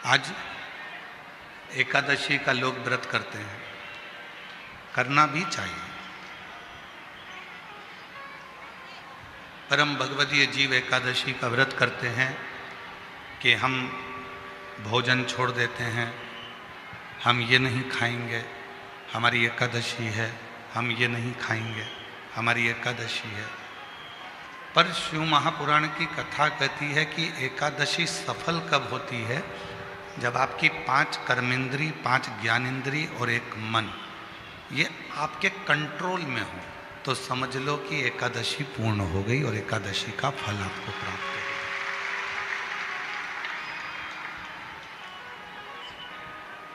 आज एकादशी का लोग व्रत करते हैं, करना भी चाहिए। परम भगवदीय जीव एकादशी का व्रत करते हैं कि हम भोजन छोड़ देते हैं, हम ये नहीं खाएंगे, हमारी एकादशी है, हम ये नहीं खाएंगे, हमारी एकादशी है। पर शिव महापुराण की कथा कहती है कि एकादशी सफल कब होती है? जब आपकी 5 कर्मेंद्री, 5 ज्ञानेंद्री और 1 मन ये आपके कंट्रोल में हो, तो समझ लो कि एकादशी पूर्ण हो गई और एकादशी का फल आपको प्राप्त हो गया।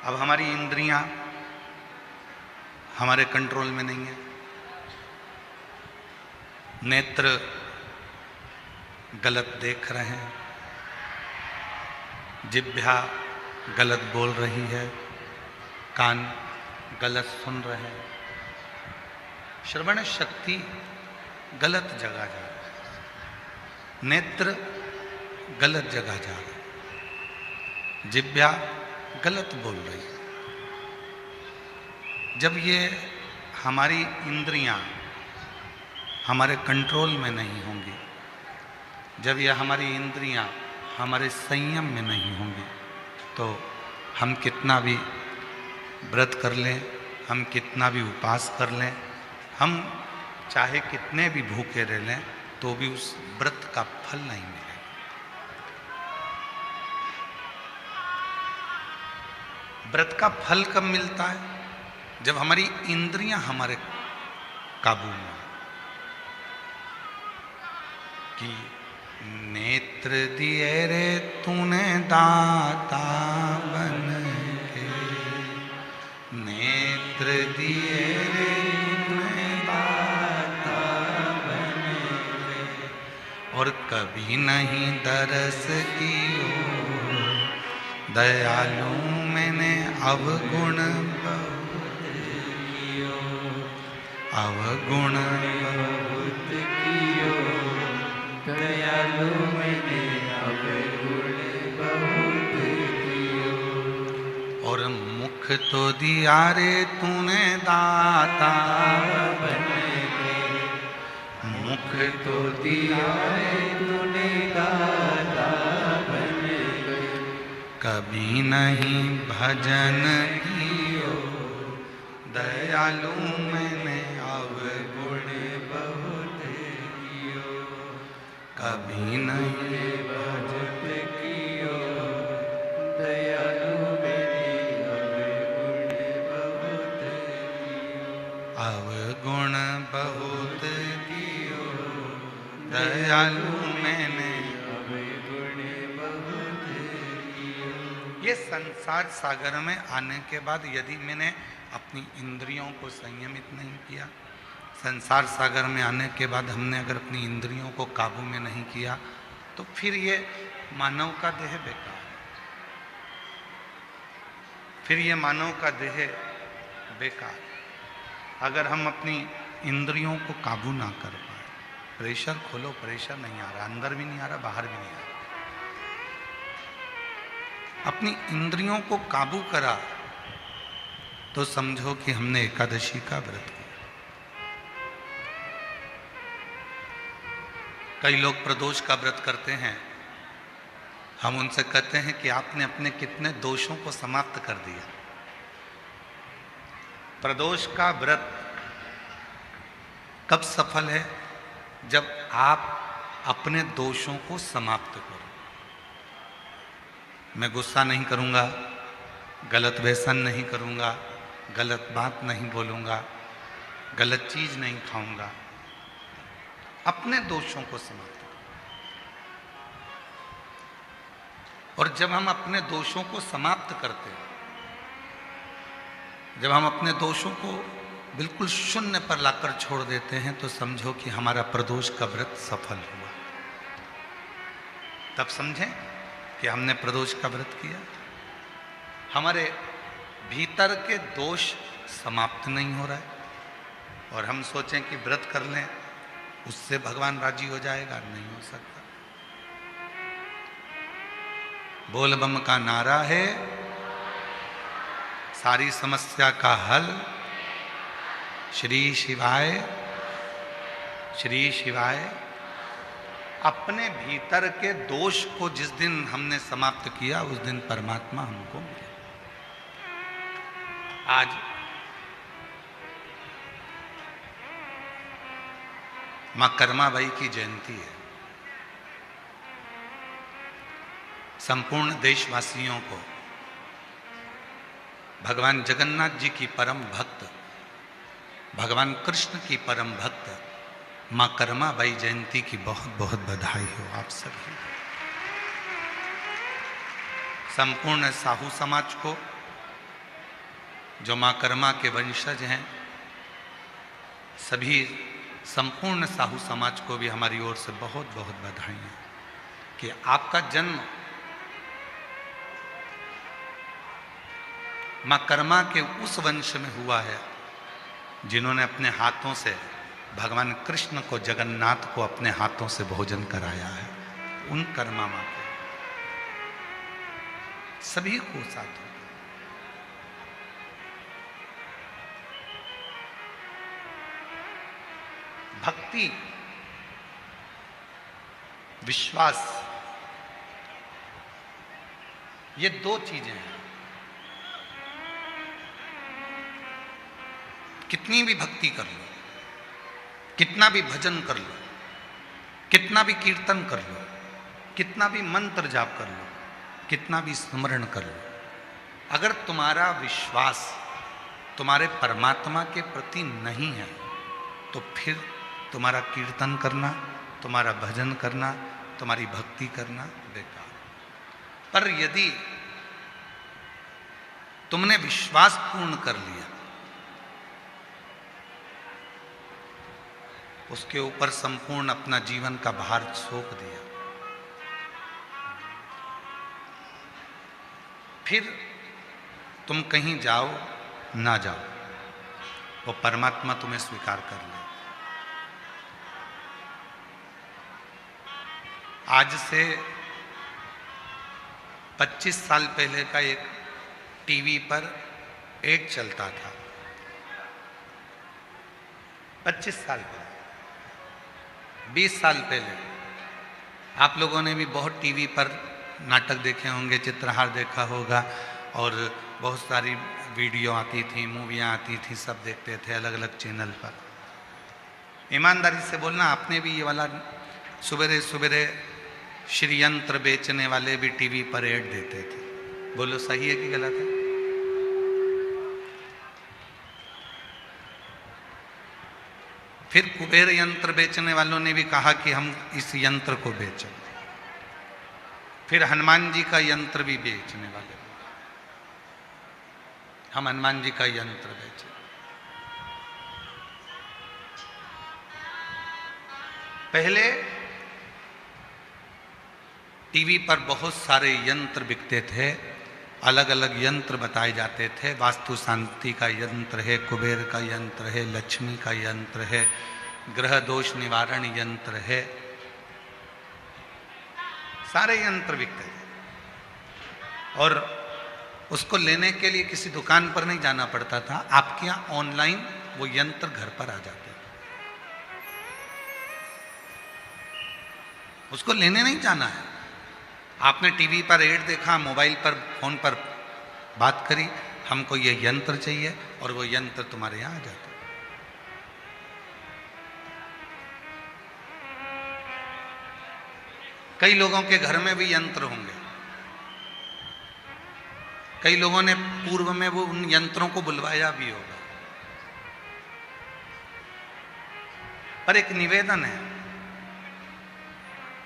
अब हमारी इंद्रियां हमारे कंट्रोल में नहीं है। नेत्र गलत देख रहे हैं, जिह्वा गलत बोल रही है, कान गलत सुन रहे हैं, श्रवण शक्ति गलत जगह जा रही है, नेत्र गलत जगह जा रहे हैं, जिह्वा गलत बोल रही है। जब ये हमारी इंद्रियां हमारे कंट्रोल में नहीं होंगी, जब ये हमारी इंद्रियां हमारे संयम में नहीं होंगी, तो हम कितना भी व्रत कर लें, हम कितना भी उपवास कर लें, हम चाहे कितने भी भूखे रह लें, तो भी उस व्रत का फल नहीं मिलेगा। व्रत का फल कब मिलता है? जब हमारी इंद्रियां हमारे काबू में हो। कि नेत्र दिए रे तूने दाता बन के, नेत्र दिए रे तूने दाता बन के, और कभी नहीं दरस कियो, दयालु मैंने अवगुण बहुत कियो, अवगुण बहुत कियो, दयालु मैंने अवगुण बहुत कियो। और मुख तो दिया रे तूने दाता बन के, मुख तो दिया रे तूने दाता बन के, कभी नहीं भजन कियो, दयालु मैंने अवगुण बहुत कियो, कभी नहीं भजन कियो, दयालु मैंने अवगुण बहुत कियो, अवगुण बहुत कियो, दयालु मैंने अवगुण बहुत कियो। ये संसार सागर में आने के बाद यदि मैंने अपनी इंद्रियों को संयमित नहीं किया, संसार सागर में आने के बाद हमने अगर अपनी इंद्रियों को काबू में नहीं किया, तो फिर ये मानव का देह बेकार है, फिर ये मानव का देह बेकार। अगर हम अपनी इंद्रियों को काबू ना कर पाए, प्रेशर खोलो, प्रेशर नहीं आ रहा, अंदर भी नहीं आ रहा, बाहर भी नहीं आ रहा, अपनी इंद्रियों को काबू करा, तो समझो कि हमने एकादशी का व्रत किया। कई लोग प्रदोष का व्रत करते हैं, हम उनसे कहते हैं कि आपने अपने कितने दोषों को समाप्त कर दिया। प्रदोष का व्रत कब सफल है? जब आप अपने दोषों को समाप्त करो। मैं गुस्सा नहीं करूंगा, गलत व्यसन नहीं करूंगा, गलत बात नहीं बोलूंगा, गलत चीज नहीं खाऊंगा, अपने दोषों को समाप्त करो। और जब हम अपने दोषों को समाप्त करते हैं, जब हम अपने दोषों को बिल्कुल शून्य पर लाकर छोड़ देते हैं, तो समझो कि हमारा प्रदोष का व्रत सफल हुआ। तब समझें कि हमने प्रदोष का व्रत किया। हमारे भीतर के दोष समाप्त नहीं हो रहा है, और हम सोचें कि व्रत कर लें उससे भगवान राजी हो जाएगा, नहीं हो सकता। बोल बम का नारा है, सारी समस्या का हल श्री शिवाय, श्री शिवाय। अपने भीतर के दोष को जिस दिन हमने समाप्त किया उस दिन परमात्मा हमको मिले। आज मां कर्माबाई की जयंती है। संपूर्ण देशवासियों को भगवान जगन्नाथ जी की परम भक्त, भगवान कृष्ण की परम भक्त मां कर्माबाई जयंती की बहुत बहुत बधाई हो आप सभी। संपूर्ण साहू समाज को, जो मां कर्मा के वंशज हैं, सभी संपूर्ण साहू समाज को भी हमारी ओर से बहुत बहुत बधाई कि आपका जन्म मां कर्मा के उस वंश में हुआ है जिन्होंने अपने हाथों से भगवान कृष्ण को, जगन्नाथ को अपने हाथों से भोजन कराया है। उन कर्मा मां के सभी को साथ। भक्ति, विश्वास, ये दो चीजें हैं। कितनी भी भक्ति कर लो, कितना भी भजन कर लो, कितना भी कीर्तन कर लो, कितना भी मंत्र जाप कर लो, कितना भी स्मरण कर लो, अगर तुम्हारा विश्वास तुम्हारे परमात्मा के प्रति नहीं है तो फिर तुम्हारा कीर्तन करना, तुम्हारा भजन करना, तुम्हारी भक्ति करना बेकार। पर यदि तुमने विश्वास पूर्ण कर लिया, उसके ऊपर संपूर्ण अपना जीवन का भार सौंप दिया, फिर तुम कहीं जाओ ना जाओ, वो परमात्मा तुम्हें स्वीकार कर ले। आज से 25 साल पहले का एक टीवी पर एड चलता था। 25 साल पहले, 20 साल पहले आप लोगों ने भी बहुत टीवी पर नाटक देखे होंगे, चित्रहार देखा होगा, और बहुत सारी वीडियो आती थी, मूवियाँ आती थी, सब देखते थे अलग अलग चैनल पर। ईमानदारी से बोलना, आपने भी ये वाला सुबेरे सुबेरे श्री यंत्र बेचने वाले भी टीवी पर ऐड देते थे, बोलो सही है कि गलत है? फिर कुबेर यंत्र बेचने वालों ने भी कहा कि हम इस यंत्र को बेचें। फिर हनुमान जी का यंत्र भी बेचने वाले, हम हनुमान जी का यंत्र बेचें। पहले टीवी पर बहुत सारे यंत्र बिकते थे, अलग अलग यंत्र बताए जाते थे। वास्तु शांति का यंत्र है, कुबेर का यंत्र है, लक्ष्मी का यंत्र है, ग्रह दोष निवारण यंत्र है, सारे यंत्र बिकते थे। और उसको लेने के लिए किसी दुकान पर नहीं जाना पड़ता था, आपके यहाँ ऑनलाइन वो यंत्र घर पर आ जाते थे। उसको लेने नहीं जाना है, आपने टीवी पर ऐड देखा, मोबाइल पर, फोन पर बात करी, हमको ये यंत्र चाहिए, और वो यंत्र तुम्हारे यहां आ जाता। कई लोगों के घर में भी यंत्र होंगे, कई लोगों ने पूर्व में वो उन यंत्रों को बुलवाया भी होगा। पर एक निवेदन है,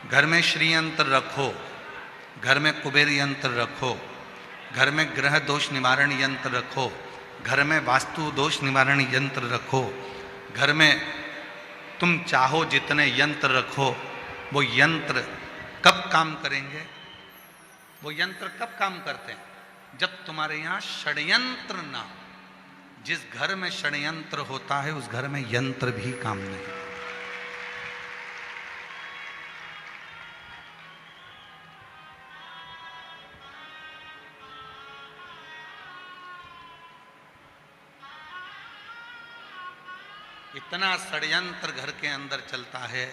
घर में श्री यंत्र रखो, घर में कुबेर यंत्र रखो, घर में ग्रह दोष निवारण यंत्र रखो, घर में वास्तु दोष निवारण यंत्र रखो, घर में तुम चाहो जितने यंत्र रखो। वो यंत्र कब काम करेंगे? वो यंत्र कब काम करते हैं? जब तुम्हारे यहां षड्यंत्र ना हो। जिस घर में षड्यंत्र होता है उस घर में यंत्र भी काम नहीं। इतना षड्यंत्र घर के अंदर चलता है।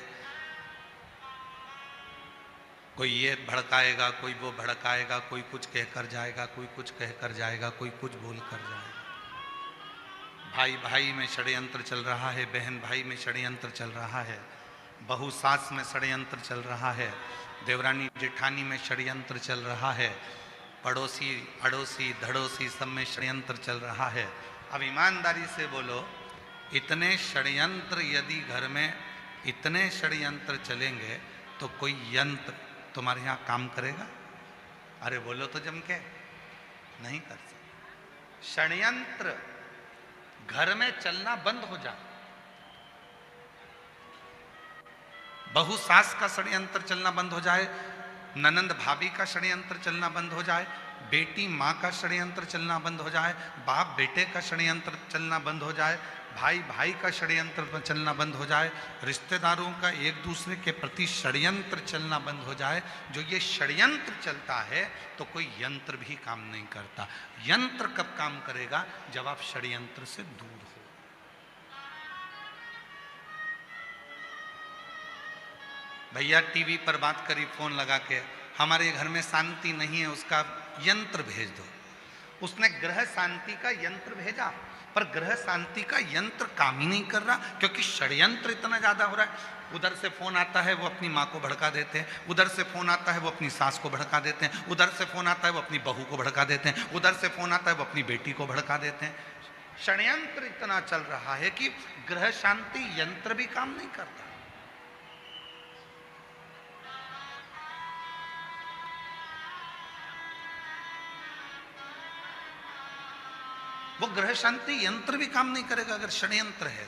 कोई ये भड़काएगा, कोई वो भड़काएगा, कोई कुछ कहकर जाएगा, कोई कुछ कहकर जाएगा, कोई कुछ बोल कर जाएगा। भाई भाई में षड्यंत्र चल रहा है, बहन भाई में षड्यंत्र चल रहा है, बहू सास में षड्यंत्र चल रहा है, देवरानी जेठानी में षड्यंत्र चल रहा है, पड़ोसी अड़ोसी धड़ोसी सब में षड्यंत्र चल रहा है। अब ईमानदारी से बोलो, इतने षड्यंत्र यदि घर में इतने षड्यंत्र चलेंगे तो कोई यंत्र तुम्हारे यहाँ काम करेगा? अरे बोलो तो जम के, नहीं कर सकते। षड्यंत्र घर में चलना बंद हो जाए, बहू सास का षड्यंत्र चलना बंद हो जाए, ननंद भाभी का षड्यंत्र चलना बंद हो जाए, बेटी माँ का षड्यंत्र चलना बंद हो जाए, बाप बेटे का षड्यंत्र चलना बंद हो जाए, भाई भाई का षड्यंत्र चलना बंद हो जाए, रिश्तेदारों का एक दूसरे के प्रति षड्यंत्र चलना बंद हो जाए। जो ये षड्यंत्र चलता है तो कोई यंत्र भी काम नहीं करता। यंत्र कब काम करेगा? जब आप षड्यंत्र से दूर हो। भैया टीवी पर बात करी फोन लगा के, हमारे घर में शांति नहीं है, उसका यंत्र भेज दो। उसने ग्रह शांति का यंत्र भेजा, पर ग्रह शांति का यंत्र काम ही नहीं कर रहा, क्योंकि षड्यंत्र इतना ज्यादा हो रहा है। उधर से फोन आता है वो अपनी माँ को भड़का देते हैं, उधर से फोन आता है वो अपनी सास को भड़का देते हैं, उधर से फोन आता है वो अपनी बहू को भड़का देते हैं, उधर से फोन आता है वो अपनी बेटी को भड़का देते हैं। षड्यंत्र इतना चल रहा है कि ग्रह शांति यंत्र भी काम नहीं करता। वो ग्रह शांति यंत्र भी काम नहीं करेगा अगर षड्यंत्र है।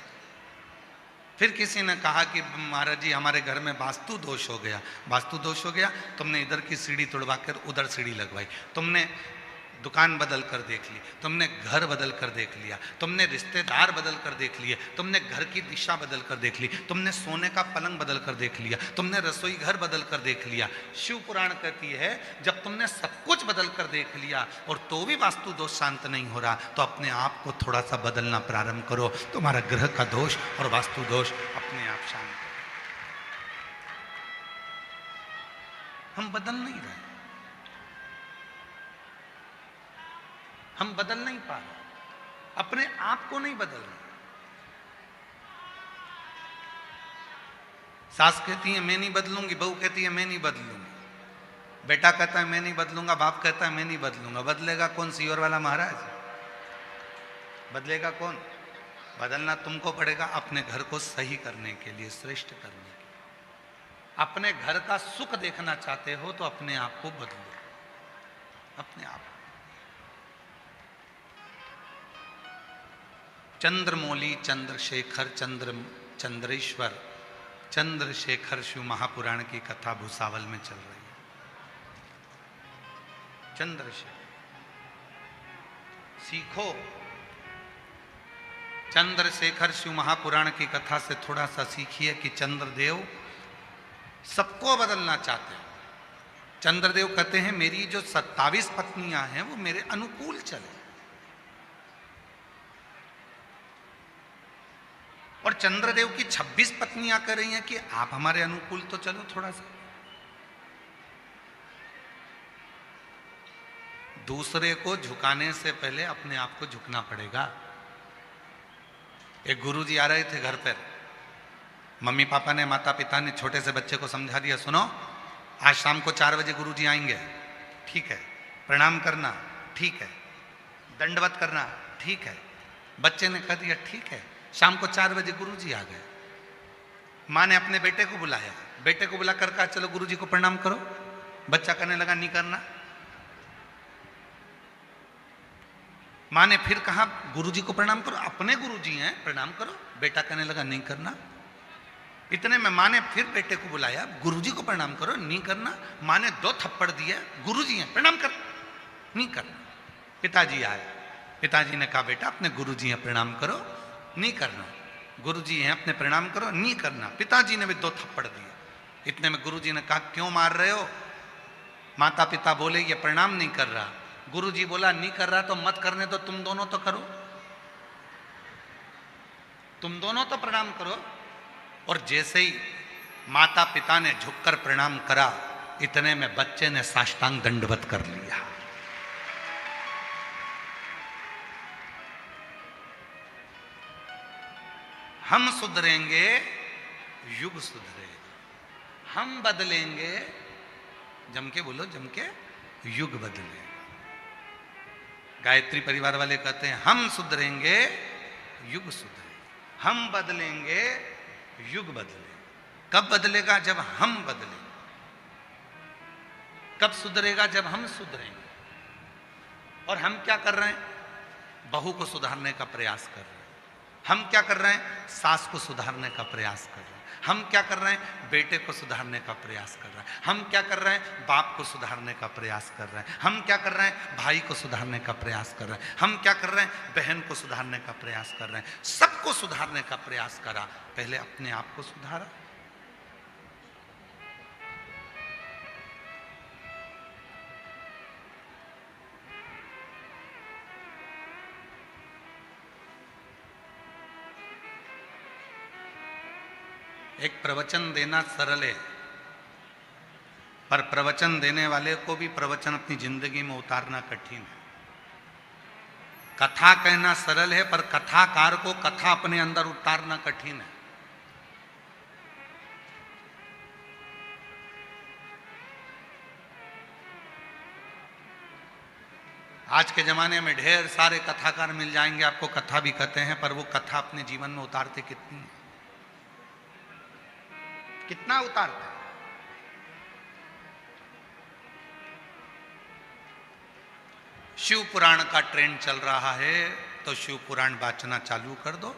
फिर किसी ने कहा कि महाराज जी हमारे घर में वास्तु दोष हो गया। वास्तु दोष हो गया, तुमने इधर की सीढ़ी तोड़वा कर उधर सीढ़ी लगवाई, तुमने दुकान बदल कर देख ली, तुमने घर बदल कर देख लिया, तुमने रिश्तेदार बदल कर देख लिए, तुमने घर की दिशा बदल कर देख ली, तुमने सोने का पलंग बदल कर देख लिया, तुमने रसोई घर बदल कर देख लिया। शिव पुराण कहती है जब तुमने सब कुछ बदल कर देख लिया और तो भी वास्तु दोष शांत नहीं हो रहा, तो अपने आप को थोड़ा सा बदलना प्रारंभ करो, तुम्हारा ग्रह का दोष और वास्तु दोष अपने आप शांत हो। हम बदल नहीं रहे, हम बदल नहीं पा रहे, अपने आप को नहीं बदल रहे। सास कहती है मैं नहीं बदलूंगी, बहू कहती है मैं नहीं बदलूंगी, बेटा कहता है मैं नहीं बदलूंगा, बाप कहता है मैं नहीं बदलूंगा। बदलेगा कौन? सीवर वाला महाराज बदलेगा कौन? बदलना तुमको पड़ेगा अपने घर को सही करने के लिए, श्रेष्ठ करने के लिए। अपने घर का सुख देखना चाहते हो तो अपने आप को बदलो, अपने आप। चंद्रमौली चंद्रशेखर चंद्रेश्वर चंद्रशेखर शिव महापुराण की कथा भूसावल में चल रही है। चंद्रशेखर सीखो, चंद्रशेखर शिव महापुराण की कथा से थोड़ा सा सीखिए कि चंद्रदेव सबको बदलना चाहते हैं। चंद्रदेव कहते हैं मेरी जो 27 पत्नियां हैं वो मेरे अनुकूल चले, और चंद्रदेव की 26 पत्नियां कह रही हैं कि आप हमारे अनुकूल तो चलो थोड़ा सा। दूसरे को झुकाने से पहले अपने आप को झुकना पड़ेगा। एक गुरुजी आ रहे थे घर पर, मम्मी पापा ने, माता पिता ने छोटे से बच्चे को समझा दिया, सुनो आज शाम को 4 बजे गुरुजी आएंगे, ठीक है, प्रणाम करना ठीक है, दंडवत करना ठीक है। बच्चे ने कह दिया ठीक है। शाम को 4 बजे गुरुजी आ गए। माँ ने अपने बेटे को बुलाया, बेटे को बुला कर कहा चलो गुरुजी को प्रणाम करो। बच्चा कहने लगा नहीं करना। माँ ने फिर कहा गुरुजी को प्रणाम करो, अपने गुरुजी हैं प्रणाम करो। बेटा कहने लगा नहीं करना। इतने में माँ ने फिर बेटे को बुलाया, गुरुजी को प्रणाम करो, नहीं करना। माँ ने 2 थप्पड़ दिए, गुरुजी हैं प्रणाम कर, नहीं करना। पिताजी आए, पिताजी ने कहा बेटा अपने गुरुजी हैं प्रणाम करो, नहीं करना। गुरुजी हैं अपने प्रणाम करो, नहीं करना। पिताजी ने भी 2 थप्पड़ दिए। इतने में गुरुजी ने कहा क्यों मार रहे हो? माता पिता बोले ये प्रणाम नहीं कर रहा। गुरुजी बोला नहीं कर रहा तो मत करने दो, तुम दोनों तो करो। तुम दोनों तो प्रणाम करो। और जैसे ही माता पिता ने झुककर प्रणाम करा, इतने में बच्चे ने साष्टांग दंडवत कर लिया। हम सुधरेंगे, युग सुधरेगा। हम बदलेंगे, जम के बोलो, जम के, युग बदलेगा। गायत्री परिवार वाले कहते हैं हम सुधरेंगे, युग सुधरेगा। हम बदलेंगे, युग बदलेगा। कब बदलेगा? जब हम बदलेंगे। कब सुधरेगा? जब हम सुधरेंगे। और हम क्या कर रहे हैं? बहू को सुधारने का प्रयास कर रहे हैं। हम क्या कर रहे हैं? सास को सुधारने का प्रयास कर रहे हैं। हम क्या कर रहे हैं? बेटे को सुधारने का प्रयास कर रहे हैं। हम क्या कर रहे हैं? बाप को सुधारने का प्रयास कर रहे हैं। हम क्या कर रहे हैं? भाई को सुधारने का प्रयास कर रहे हैं। हम क्या कर रहे हैं? बहन को सुधारने का प्रयास कर रहे हैं। सबको सुधारने का प्रयास करा। पहले अपने आप को सुधारा। एक प्रवचन देना सरल है, पर प्रवचन देने वाले को भी प्रवचन अपनी जिंदगी में उतारना कठिन है। कथा कहना सरल है, पर कथाकार को कथा अपने अंदर उतारना कठिन है। आज के जमाने में ढेर सारे कथाकार मिल जाएंगे, आपको कथा भी कहते हैं, पर वो कथा अपने जीवन में उतारते कितनी, कितना उतारते हैं? शिव पुराण का ट्रेंड चल रहा है तो शिव पुराण वाचना चालू कर दो।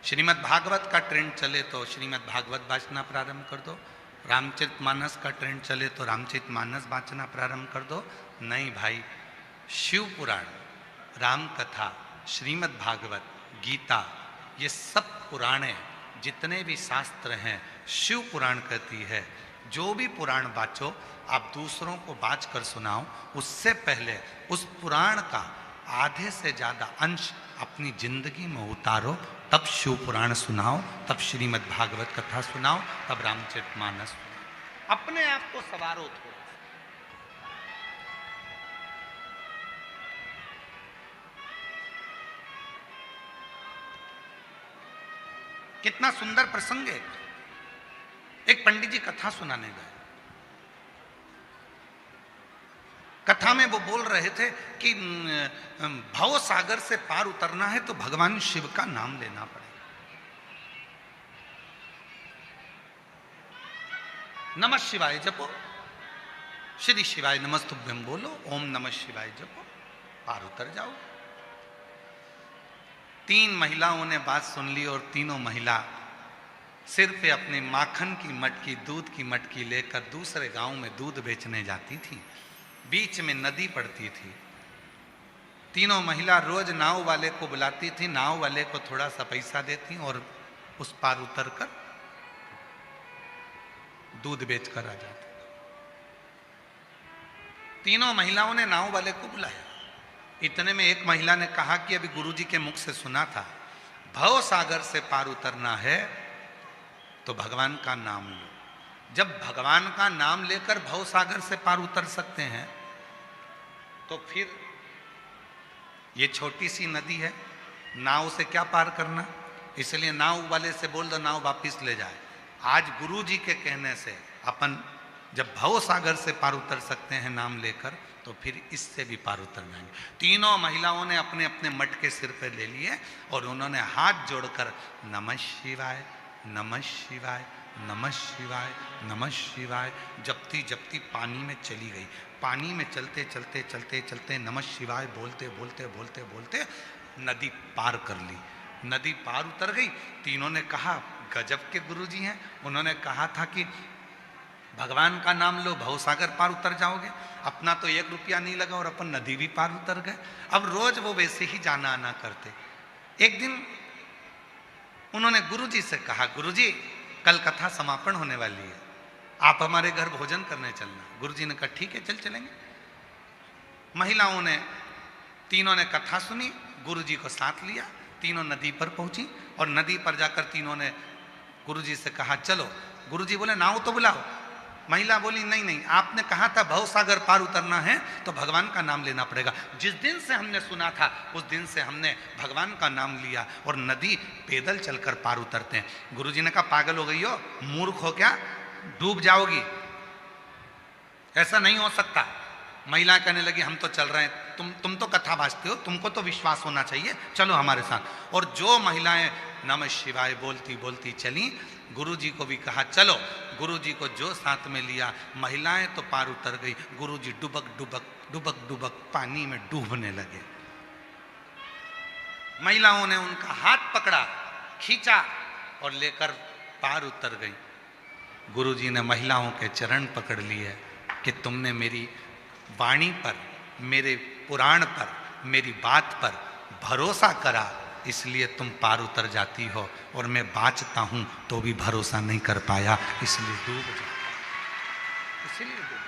श्रीमद् भागवत का ट्रेंड चले तो श्रीमद् भागवत वाचना प्रारंभ कर दो। रामचरितमानस का ट्रेंड चले तो रामचरितमानस वाचना प्रारंभ कर दो। नहीं भाई, शिव पुराण, राम कथा, श्रीमद् भागवत, गीता, ये सब पुराणे, जितने भी शास्त्र हैं, शिव पुराण कहती है जो भी पुराण बाचो आप दूसरों को बाच कर सुनाओ, उससे पहले उस पुराण का आधे से ज्यादा अंश अपनी जिंदगी में उतारो, तब शिव पुराण सुनाओ, तब श्रीमद् भागवत कथा सुनाओ, तब रामचरितमानस सुनाओ। अपने आप को सवारो थोड़ा। कितना सुंदर प्रसंग है। एक पंडित जी कथा सुनाने गए। कथा में वो बोल रहे थे कि भव सागर से पार उतरना है तो भगवान शिव का नाम लेना पड़ेगा। नमः शिवाय जपो, श्री शिवाय नमस्तुभ्यम बोलो, ओम नमः शिवाय जपो, पार उतर जाओ। 3 महिलाओं ने बात सुन ली और तीनों महिला सिर पे अपने माखन की मटकी, दूध की मटकी लेकर दूसरे गांव में दूध बेचने जाती थी। बीच में नदी पड़ती थी। तीनों महिला रोज नाव वाले को बुलाती थी, नाव वाले को थोड़ा सा पैसा देती और उस पार उतर कर दूध बेचकर आ जाती। तीनों महिलाओं ने नाव वाले को बुलाया। इतने में एक महिला ने कहा कि अभी गुरुजी के मुख से सुना था, भव सागर से पार उतरना है तो भगवान का नाम लो। जब भगवान का नाम लेकर भव सागर से पार उतर सकते हैं तो फिर ये छोटी सी नदी है, नाव से क्या पार करना। इसलिए नाव वाले से बोल दो नाव वापिस ले जाए। आज गुरुजी के कहने से अपन जब भव सागर से पार उतर सकते हैं नाम लेकर, तो फिर इससे भी पार उतर जाएंगे। तीनों महिलाओं ने अपने अपने मटके सिर पर ले लिए और उन्होंने हाथ जोड़कर नमः शिवाय, नमः शिवाय, नमः शिवाय, नमः शिवाय जपती जपती पानी में चली गई। पानी में चलते चलते चलते चलते नमः शिवाय बोलते बोलते बोलते बोलते नदी पार कर ली। नदी पार उतर गई। तीनों ने कहा गजब के गुरुजी हैं। उन्होंने कहा था कि भगवान का नाम लो, भवसागर पार उतर जाओगे। अपना तो 1 रुपया नहीं लगा और अपन नदी भी पार उतर गए। अब रोज वो वैसे ही जाना आना करते। एक दिन उन्होंने गुरुजी से कहा, गुरुजी कल कथा समापन होने वाली है, आप हमारे घर भोजन करने चलना। गुरुजी ने कहा ठीक है चल चलेंगे। महिलाओं ने, तीनों ने कथा सुनी, गुरुजी को साथ लिया तीनों नदी पर पहुंची और नदी पर जाकर तीनों ने गुरुजी से कहा चलो। गुरुजी बोले नाव तो बुलाओ। महिला बोली नहीं नहीं, आपने कहा था भव सागर पार उतरना है तो भगवान का नाम लेना पड़ेगा। जिस दिन से हमने सुना था उस दिन से हमने भगवान का नाम लिया और नदी पैदल चलकर पार उतरते हैं। गुरुजी ने कहा पागल हो गई हो, मूर्ख हो क्या, डूब जाओगी, ऐसा नहीं हो सकता। महिला कहने लगी हम तो चल रहे हैं, तुम तो कथा भाजते हो, तुमको तो विश्वास होना चाहिए, चलो हमारे साथ। और जो महिलाएं नमः शिवाय बोलती बोलती चली, गुरुजी को भी कहा चलो। गुरुजी को जो साथ में लिया, महिलाएं तो पार उतर गई, गुरुजी डुबक डुबक डुबक डुबक पानी में डूबने लगे। महिलाओं ने उनका हाथ पकड़ा, खींचा और लेकर पार उतर गई। गुरुजी ने महिलाओं के चरण पकड़ लिए कि तुमने मेरी वाणी पर, मेरे पुराण पर, मेरी बात पर भरोसा करा, इसलिए तुम पार उतर जाती हो, और मैं बाँचता हूं तो भी भरोसा नहीं कर पाया, इसलिए डूब जाता, इसलिए डूब।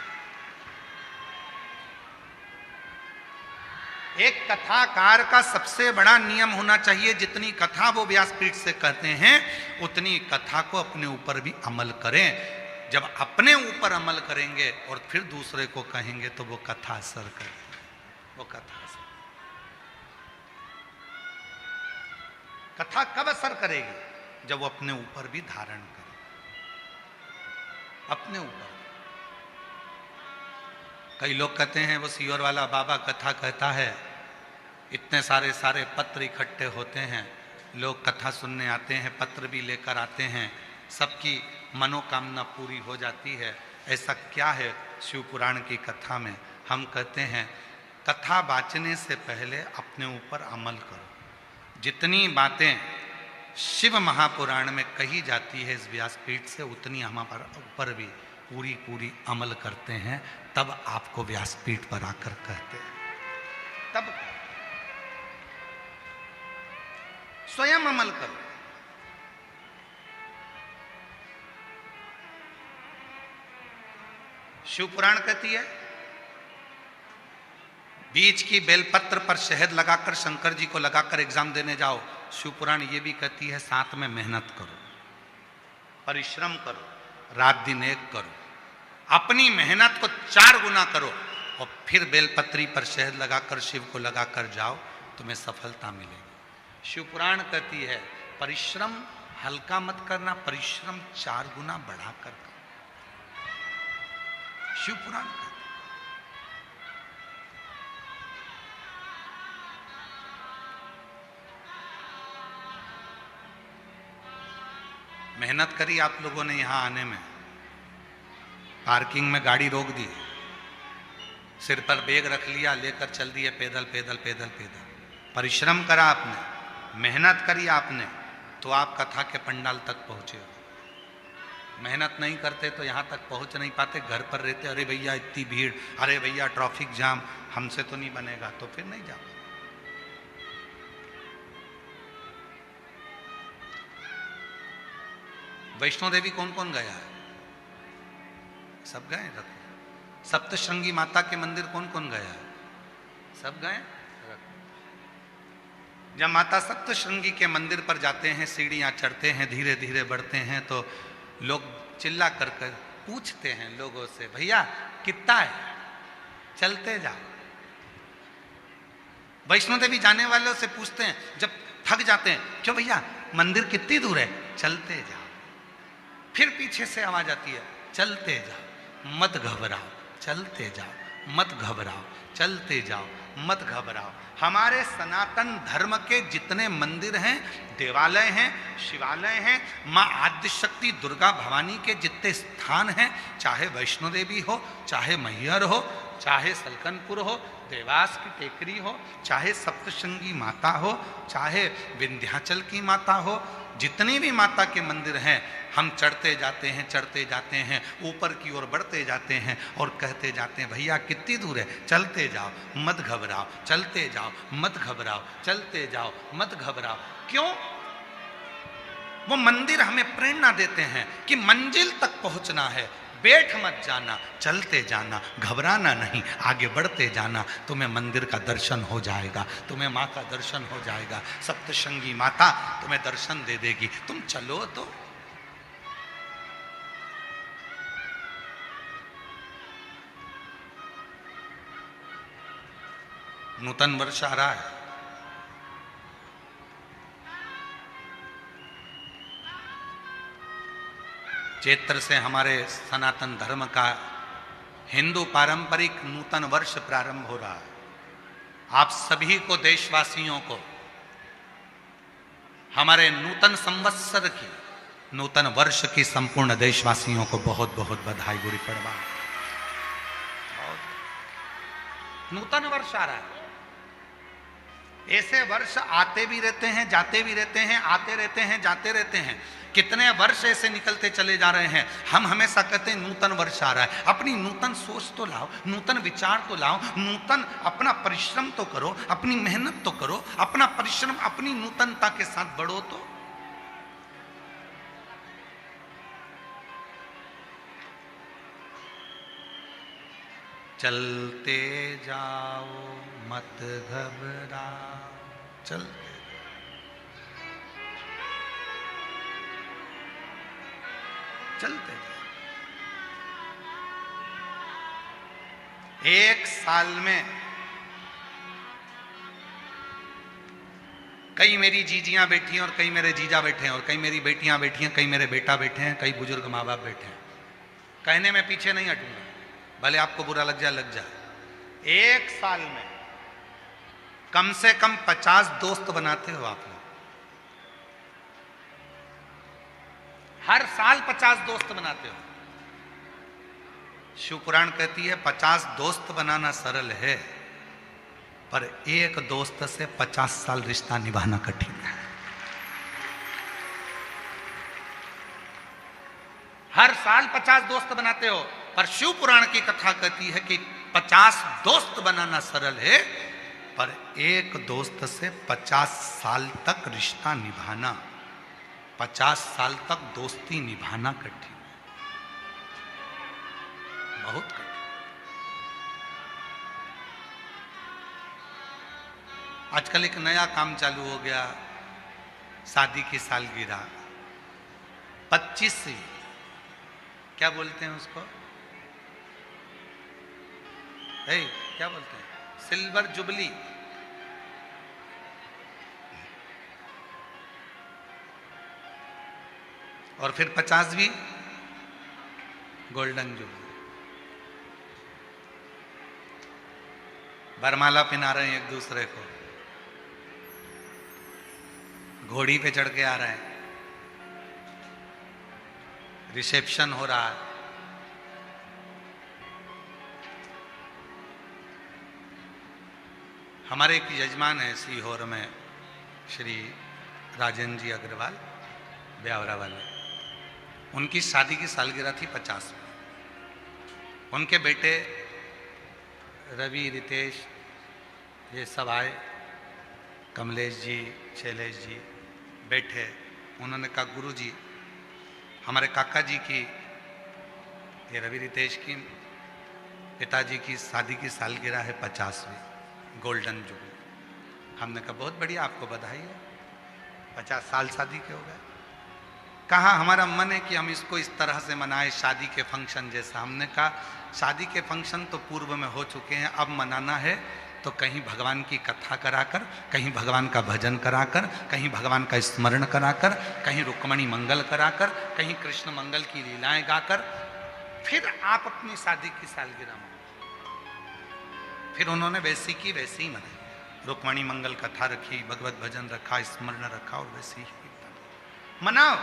एक कथाकार का सबसे बड़ा नियम होना चाहिए, जितनी कथा वो व्यासपीठ से कहते हैं उतनी कथा को अपने ऊपर भी अमल करें। जब अपने ऊपर अमल करेंगे और फिर दूसरे को कहेंगे तो वो कथा असर करेगी, वो कथा असर। कथा कब असर करेगी? जब वो अपने ऊपर भी धारण करे, अपने ऊपर। कई लोग कहते हैं वो सीहोर वाला बाबा कथा कहता है, इतने सारे पत्र इकट्ठे होते हैं, लोग कथा सुनने आते हैं, पत्र भी लेकर आते हैं, सबकी मनोकामना पूरी हो जाती है। ऐसा क्या है शिव पुराण की कथा में? हम कहते हैं कथा बाँचने से पहले अपने ऊपर अमल करो। जितनी बातें शिव महापुराण में कही जाती है इस व्यासपीठ से, उतनी हम ऊपर भी पूरी पूरी अमल करते हैं, तब आपको व्यासपीठ पर आकर कहते हैं, तब स्वयं अमल करो। शिव पुराण कहती है बीच की बेलपत्र पर शहद लगाकर शंकर जी को लगाकर एग्जाम देने जाओ। शिव पुराण ये भी कहती है साथ में मेहनत करो, परिश्रम करो, रात दिन एक करो, अपनी मेहनत को 4 गुना करो और फिर बेलपत्री पर शहद लगाकर शिव को लगाकर जाओ, तुम्हें सफलता मिलेगी। शिव पुराण कहती है परिश्रम हल्का मत करना, परिश्रम 4 गुना बढ़ाकर करो। शिव पुराण कहती है। मेहनत करी आप लोगों ने यहां आने में, पार्किंग में गाड़ी रोक दी, सिर पर बैग रख लिया, लेकर चल दिए पैदल पैदल पैदल पैदल। परिश्रम करा आपने, मेहनत करी आपने, तो आप कथा के पंडाल तक पहुंचे हो। मेहनत नहीं करते तो यहाँ तक पहुँच नहीं पाते, घर पर रहते, अरे भैया इतनी भीड़, अरे भैया ट्रैफिक जाम, हमसे तो नहीं बनेगा, तो फिर नहीं जाओ। वैष्णो देवी कौन कौन गया है? सब गए? रखो। सप्तशृंगी माता के मंदिर कौन कौन गया है? सब गए? जब माता सप्तशृंगी के मंदिर पर जाते हैं, सीढ़ियां चढ़ते हैं, धीरे धीरे बढ़ते हैं, तो लोग चिल्ला कर पूछते हैं लोगों से, भैया कितना है? चलते जाओ। वैष्णो देवी जाने वालों से पूछते हैं जब थक जाते हैं, क्यों भैया मंदिर कितनी दूर है? चलते जाओ। फिर पीछे से आवाज आती है, चलते जाओ, मत घबराओ, चलते जाओ, मत घबराओ, चलते जाओ, मत घबराओ। हमारे सनातन धर्म के जितने मंदिर हैं, देवालय हैं, शिवालय हैं, माँ आद्यशक्ति दुर्गा भवानी के जितने स्थान हैं, चाहे वैष्णो देवी हो, चाहे मैहर हो, चाहे सलकनपुर हो, देवास की टेकरी हो, चाहे सप्तशृंगी माता हो, चाहे विंध्याचल की माता हो, जितनी भी माता के मंदिर हैं, हम चढ़ते जाते हैं, चढ़ते जाते हैं, ऊपर की ओर बढ़ते जाते हैं और कहते जाते हैं, भैया कितनी दूर है? चलते जाओ, मत घबराओ, चलते जाओ, मत घबराओ, चलते जाओ, मत घबराओ। क्यों? वो मंदिर हमें प्रेरणा देते हैं कि मंजिल तक पहुंचना है, बैठ मत जाना, चलते जाना, घबराना नहीं, आगे बढ़ते जाना। तुम्हें मंदिर का दर्शन हो जाएगा, तुम्हें माँ का दर्शन हो जाएगा, सप्तशृंगी माता तुम्हें दर्शन दे देगी। तुम चलो तो। नूतन वर्ष आ रहा है, चैत्र से हमारे सनातन धर्म का हिंदू पारंपरिक नूतन वर्ष प्रारंभ हो रहा है। आप सभी को, देशवासियों को, हमारे नूतन संवत्सर की, नूतन वर्ष की संपूर्ण देशवासियों को बहुत बहुत बधाई, गुड़ी पड़वा। नूतन वर्ष आ रहा है। ऐसे वर्ष आते भी रहते हैं, जाते भी रहते हैं, आते रहते हैं, जाते रहते हैं। कितने वर्ष ऐसे निकलते चले जा रहे हैं। हम हमेशा कहते हैं नूतन वर्ष आ रहा है। अपनी नूतन सोच तो लाओ, नूतन विचार तो लाओ, नूतन अपना परिश्रम तो करो, अपनी मेहनत तो करो, अपना परिश्रम अपनी नूतनता के साथ बढ़ो तो। चलते जाओ मत घबराओ, चलते चलते जाओ। एक साल में कई मेरी जीजियां बैठी हैं और कई मेरे जीजा बैठे हैं, और कई मेरी बेटियां बैठी हैं, कई मेरे बेटा बैठे हैं, कई बुजुर्ग माँ बाप बैठे हैं। कहने में पीछे नहीं हटूंगा, भले आपको बुरा लग जाए, लग जाए। एक साल में कम से कम 50 दोस्त बनाते हो आप लोग। हर साल 50 दोस्त बनाते हो। शिव पुराण कहती है 50 दोस्त बनाना सरल है, पर एक दोस्त से 50 साल रिश्ता निभाना कठिन है। हर साल 50 दोस्त बनाते हो, पर शिव पुराण की कथा कहती है कि 50 दोस्त बनाना सरल है, पर एक दोस्त से 50 साल तक रिश्ता निभाना, 50 साल तक दोस्ती निभाना कठिन है, बहुत कठिन। आजकल एक नया काम चालू हो गया, शादी की सालगिरह 25वीं, क्या बोलते हैं उसको, क्या बोलते हैं, सिल्वर जुबली। और फिर 50वीं गोल्डन जुबली। वरमाला पहना रहे हैं एक दूसरे को, घोड़ी पे चढ़ के आ रहे हैं, रिसेप्शन हो रहा है। हमारे एक यजमान है सीहोर में, श्री राजेंद्र जी अग्रवाल, ब्यावरा वाले, उनकी शादी की सालगिरह थी 50 में। उनके बेटे रवि, रितेश, ये सब आए, कमलेश जी, शैलेश जी बैठे। उन्होंने कहा गुरु जी, हमारे काका जी की, ये रवि रितेश की पिताजी की शादी की सालगिरह है 50वीं, गोल्डन जुबली। हमने कहा बहुत बढ़िया, आपको बधाई है, 50 साल शादी के हो गए। कहा हमारा मन है कि हम इसको इस तरह से मनाएं, शादी के फंक्शन जैसा। हमने कहा शादी के फंक्शन तो पूर्व में हो चुके हैं, अब मनाना है तो कहीं भगवान की कथा कराकर, कहीं भगवान का भजन कराकर, कहीं भगवान का स्मरण कराकर, कहीं रुक्मणी मंगल कराकर, कहीं कृष्ण मंगल की लीलाएं गाकर, फिर आप अपनी शादी की सालगिरह मनाओ। फिर उन्होंने वैसी की वैसी ही मनाई, रुक्मणी मंगल कथा रखी, भगवत भजन रखा, स्मरण रखा, और वैसी ही मनाओ।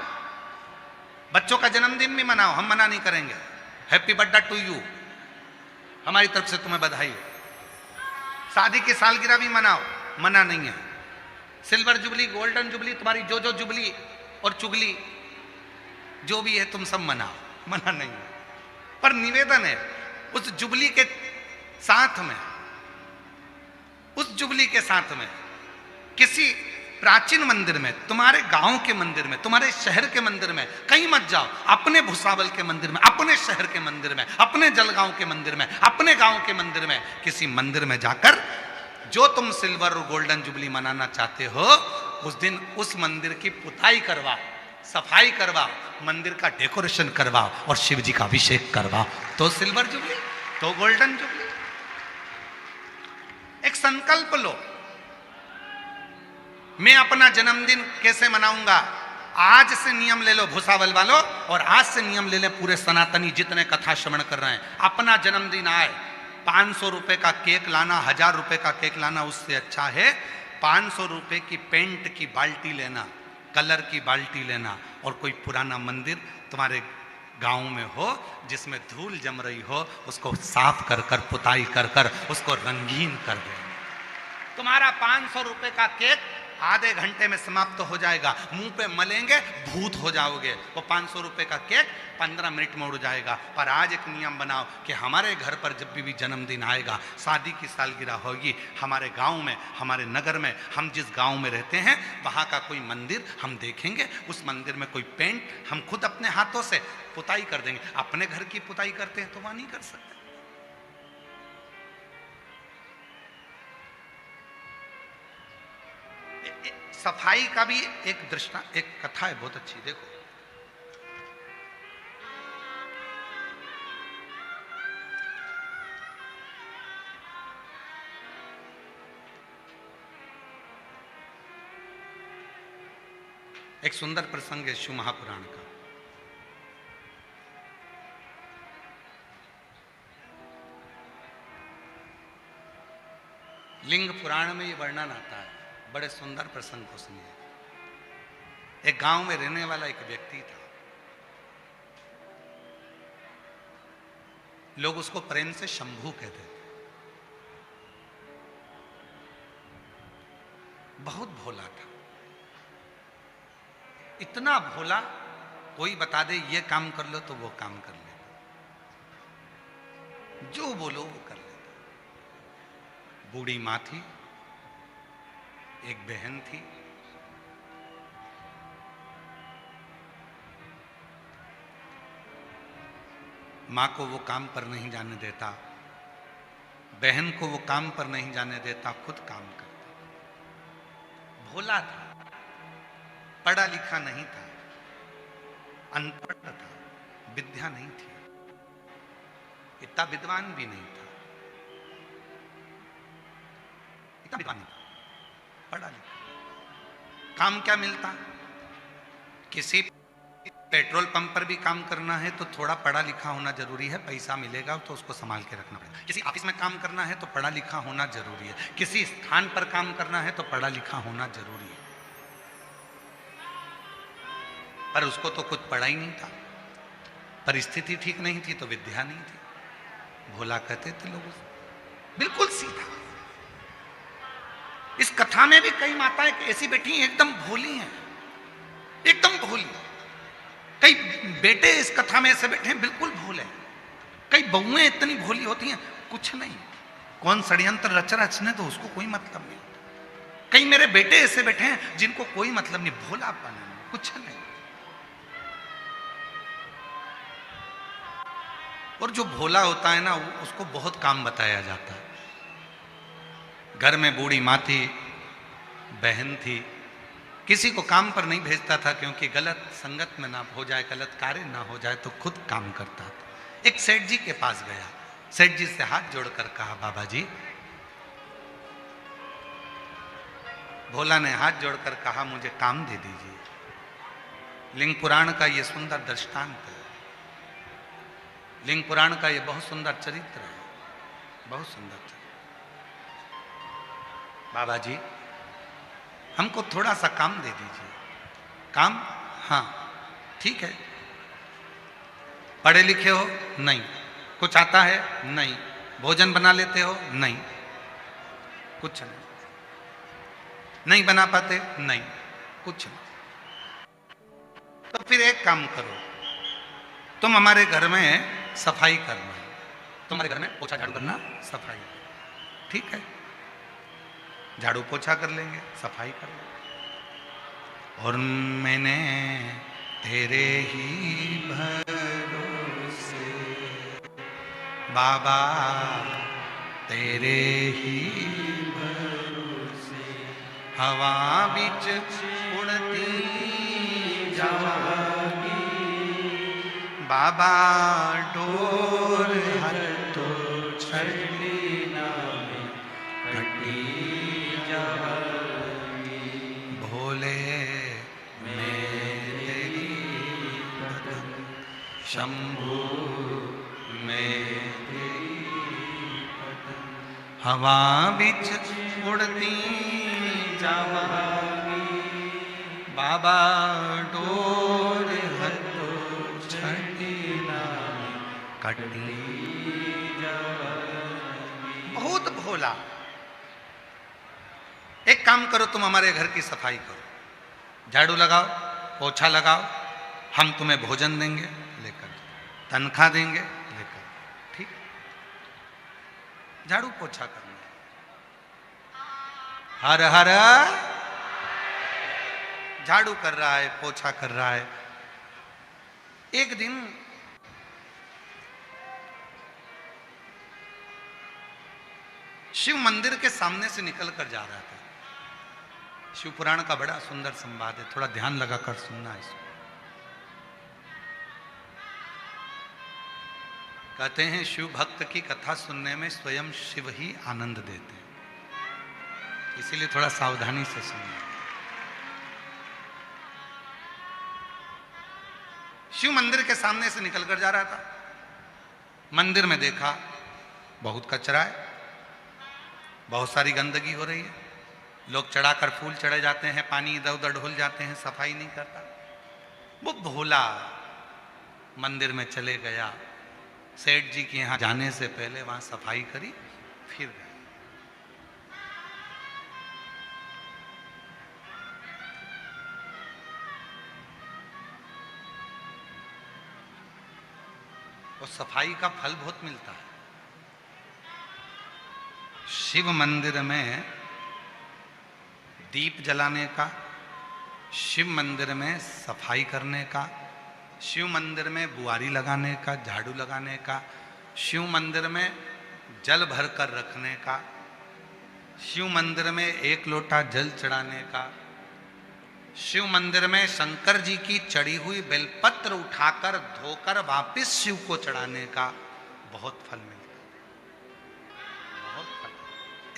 बच्चों का जन्मदिन भी मनाओ, हम मना नहीं करेंगे। हैप्पी बर्थडे टू यू, हमारी तरफ से तुम्हें बधाई हो। शादी की सालगिरह भी मनाओ, मना नहीं है। सिल्वर जुबली, गोल्डन जुबली, तुम्हारी जो जो जुबली और चुगली जो भी है तुम सब मनाओ, मना नहीं है। पर निवेदन है उस जुबली के साथ में, उस जुबली के साथ में किसी प्राचीन मंदिर में, तुम्हारे गांव के मंदिर में, तुम्हारे शहर के मंदिर में कहीं मत जाओ, अपने भुसावल के मंदिर में, अपने शहर के मंदिर में, अपने जलगांव के मंदिर में, अपने गांव के मंदिर में, किसी मंदिर में जाकर जो तुम सिल्वर और गोल्डन जुबली मनाना चाहते हो, उस दिन उस मंदिर की पुताई करवाओ, सफाई करवाओ, मंदिर का डेकोरेशन करवाओ और शिव जी का अभिषेक करवाओ, तो सिल्वर जुबली, तो गोल्डन जुबली। एक संकल्प लो, मैं अपना जन्मदिन कैसे मनाऊंगा, आज से नियम ले लो भुसावल वालों, और आज से नियम ले ले पूरे सनातनी जितने कथा श्रवण कर रहे हैं। अपना जन्मदिन आए, 500 रुपए का केक लाना, 1000 रुपए का केक लाना उससे अच्छा है 500 रुपए की पेंट की बाल्टी लेना, कलर की बाल्टी लेना, और कोई पुराना मंदिर तुम्हारे गांव में हो जिसमें धूल जम रही हो, उसको साफ कर कर, पुताई कर कर उसको रंगीन कर दे। तुम्हारा 500 रुपए का केक आधे घंटे में समाप्त हो जाएगा, मुंह पे मलेंगे भूत हो जाओगे। वो 500 रुपए का केक 15 मिनट में उड़ जाएगा। पर आज एक नियम बनाओ कि हमारे घर पर जब भी जन्मदिन आएगा, शादी की सालगिरह होगी, हमारे गांव में, हमारे नगर में, हम जिस गांव में रहते हैं वहां का कोई मंदिर हम देखेंगे, उस मंदिर में कोई पेंट हम खुद अपने हाथों से पुताई कर देंगे। अपने घर की पुताई करते हैं तो वहां नहीं कर सकते। सफाई का भी एक दृष्टा, एक कथा है बहुत अच्छी, देखो। एक सुंदर प्रसंग है शिव महापुराण का। लिंग पुराण में ये वर्णन आता है, बड़े सुंदर प्रसंग को सुनिए। एक गांव में रहने वाला एक व्यक्ति था, लोग उसको प्रेम से शंभू कहते थे। बहुत भोला था, इतना भोला कोई बता दे ये काम कर लो तो वो काम कर लेगा, जो बोलो वो कर लेगा। बूढ़ी मां थी, एक बहन थी, मां को वो काम पर नहीं जाने देता, बहन को वो काम पर नहीं जाने देता, खुद काम करता। भोला था, पढ़ा लिखा नहीं था, अनपढ़ था, विद्या नहीं थी, इतना विद्वान भी नहीं था, इतना विद्वान नहीं था, पढ़ा लिखा। काम क्या मिलता, किसी पेट्रोल पंप पर भी काम करना है तो थोड़ा पढ़ा लिखा होना जरूरी है, पैसा मिलेगा तो उसको संभाल के रखना पड़ेगा। किसी ऑफिस में काम करना है तो पढ़ा लिखा होना जरूरी है, किसी स्थान पर काम करना है तो पढ़ा लिखा होना जरूरी है। पर उसको तो कुछ पढ़ा ही नहीं था, परिस्थिति ठीक नहीं थी तो विद्या नहीं थी। भोला कहते थे लोग, बिल्कुल सीधा। इस कथा में भी कई माताएं ऐसी बैठी हैं एकदम भोली हैं, एकदम भोली। कई बेटे इस कथा में ऐसे बैठे हैं बिल्कुल भोले, कई बहुएं इतनी भोली होती हैं कुछ नहीं, कौन षड्यंत्र रच रचने तो उसको कोई मतलब नहीं। कई मेरे बेटे ऐसे बैठे हैं जिनको कोई मतलब नहीं, भोला पाना कुछ नहीं। और जो भोला होता है ना उसको बहुत काम बताया जाता है। घर में बूढ़ी माँ थी, बहन थी, किसी को काम पर नहीं भेजता था क्योंकि गलत संगत में ना हो जाए, गलत कार्य ना हो जाए, तो खुद काम करता था। एक सेठ जी के पास गया, सेठ जी से हाथ जोड़कर कहा, बाबा जी। भोला ने हाथ जोड़कर कहा, मुझे काम दे दीजिए। लिंग पुराण का ये सुंदर दृष्टांत है, लिंग पुराण का ये बहुत सुंदर चरित्र है, बहुत सुंदर चरित्र। बाबा जी हमको थोड़ा सा काम दे दीजिए। काम? हाँ ठीक है। पढ़े लिखे हो? नहीं। कुछ आता है? नहीं। भोजन बना लेते हो? नहीं। कुछ नहीं। नहीं बना पाते? नहीं। कुछ नहीं। तो फिर एक काम करो, तुम हमारे घर में सफाई करना, तुम्हारे घर में पोछा झाड़ू करना, सफाई। ठीक है, झाड़ू पोछा कर लेंगे, सफाई कर लेंगे। और मैंने तेरे ही भरोसे बाबा, तेरे ही भरोसे हवा बिच उड़ती जागी बाबा, डोर हर तो छड़ी नामे कटी जागी भोले मेरी बदन शंभू में हवा बिच उड़ती जावागी बाबा, डोर हथो छड़ी नामे कटी जावागी। बहुत भोला। एक काम करो, तुम हमारे घर की सफाई करो, झाड़ू लगाओ, पोछा लगाओ, हम तुम्हें भोजन देंगे, लेकर तनख्वाह देंगे, लेकर। ठीक, झाड़ू पोछा करना। हर हर झाड़ू कर रहा है, पोछा कर रहा है। एक दिन शिव मंदिर के सामने से निकलकर जा रहा था। शिव पुराण का बड़ा सुंदर संवाद है, थोड़ा ध्यान लगाकर सुनना है इसको। कहते हैं शिव भक्त की कथा सुनने में स्वयं शिव ही आनंद देते हैं, इसीलिए थोड़ा सावधानी से सुनना। शिव मंदिर के सामने से निकलकर जा रहा था। मंदिर में देखा बहुत कचरा है, बहुत सारी गंदगी हो रही है, लोग चढ़ाकर फूल चढ़े जाते हैं, पानी इधर उधर ढुल जाते हैं, सफाई नहीं करता। वो भोला मंदिर में चले गया, सेठ जी के यहाँ जाने से पहले वहां सफाई करी, फिर गया। और सफाई का फल बहुत मिलता है। शिव मंदिर में दीप जलाने का, शिव मंदिर में सफाई करने का, शिव मंदिर में बुआरी लगाने का, झाड़ू लगाने का, शिव मंदिर में जल भरकर रखने का, शिव मंदिर में एक लोटा जल चढ़ाने का, शिव मंदिर में शंकर जी की चढ़ी हुई बेलपत्र उठाकर धोकर वापस शिव को चढ़ाने का बहुत फल मिलता है, बहुत फल।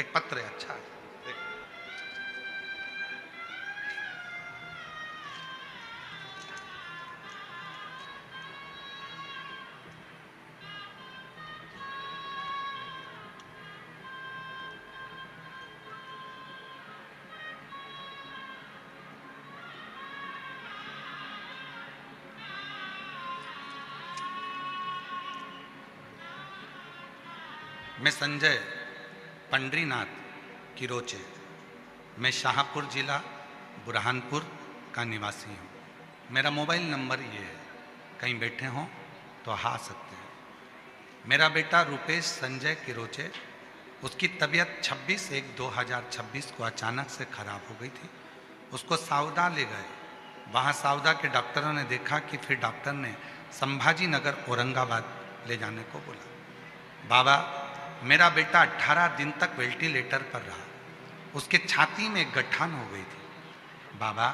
एक पत्र है, अच्छा है। मैं संजय पंडरीनाथ किरोचे, मैं शाहपुर जिला बुरहानपुर का निवासी हूँ। मेरा मोबाइल नंबर ये है, कहीं बैठे हों तो आ सकते हैं। मेरा बेटा रुपेश संजय किरोचे, उसकी तबीयत 26/1/2026 को अचानक से खराब हो गई थी। उसको सावदा ले गए, वहाँ सावदा के डॉक्टरों ने देखा कि फिर डॉक्टर ने संभाजी नगर औरंगाबाद ले जाने को बोला। बाबा, मेरा बेटा 18 दिन तक वेंटिलेटर पर रहा, उसके छाती में एक गठान हो गई थी। बाबा,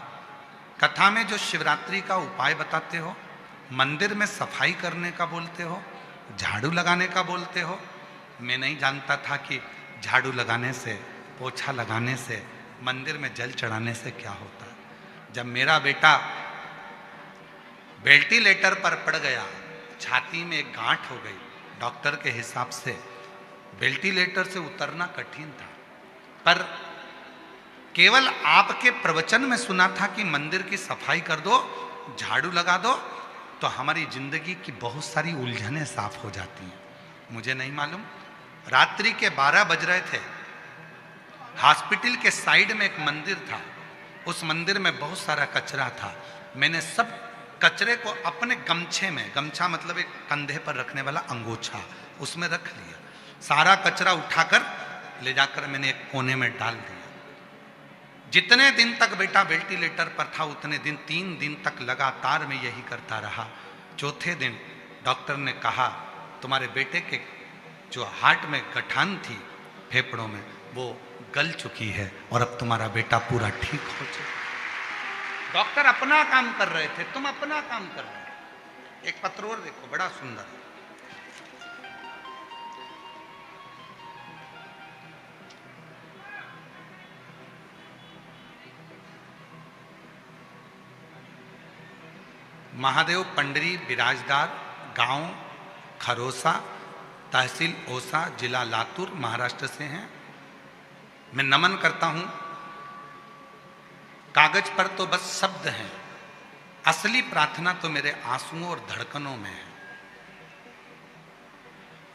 कथा में जो शिवरात्रि का उपाय बताते हो, मंदिर में सफाई करने का बोलते हो, झाड़ू लगाने का बोलते हो, मैं नहीं जानता था कि झाड़ू लगाने से, पोछा लगाने से, मंदिर में जल चढ़ाने से क्या होता है। जब मेरा बेटा वेंटिलेटर पर पड़ गया, छाती में एक गांठ हो गई, डॉक्टर के हिसाब से वेंटिलेटर से उतरना कठिन था, पर केवल आपके प्रवचन में सुना था कि मंदिर की सफाई कर दो, झाड़ू लगा दो, तो हमारी जिंदगी की बहुत सारी उलझनें साफ हो जाती हैं। मुझे नहीं मालूम। रात्रि के 12 बज रहे थे, हॉस्पिटल के साइड में एक मंदिर था, उस मंदिर में बहुत सारा कचरा था। मैंने सब कचरे को अपने गमछे में, गमछा मतलब एक कंधे पर रखने वाला अंगोछा, उसमें रख लिया। सारा कचरा उठाकर ले जाकर मैंने एक कोने में डाल दिया। जितने दिन तक बेटा वेंटिलेटर पर था उतने दिन 3 दिन तक लगातार मैं यही करता रहा। चौथे दिन डॉक्टर ने कहा तुम्हारे बेटे के जो हार्ट में गठान थी फेफड़ों में वो गल चुकी है और अब तुम्हारा बेटा पूरा ठीक हो चुका। डॉक्टर अपना काम कर रहे थे, तुम अपना काम कर रहे थे। एक पत्र और देखो, बड़ा सुंदर। महादेव पंडरी बिराजदार, गांव खरोसा, तहसील ओसा, जिला लातूर, महाराष्ट्र से हैं। मैं नमन करता हूं। कागज पर तो बस शब्द हैं, असली प्रार्थना तो मेरे आंसुओं और धड़कनों में है।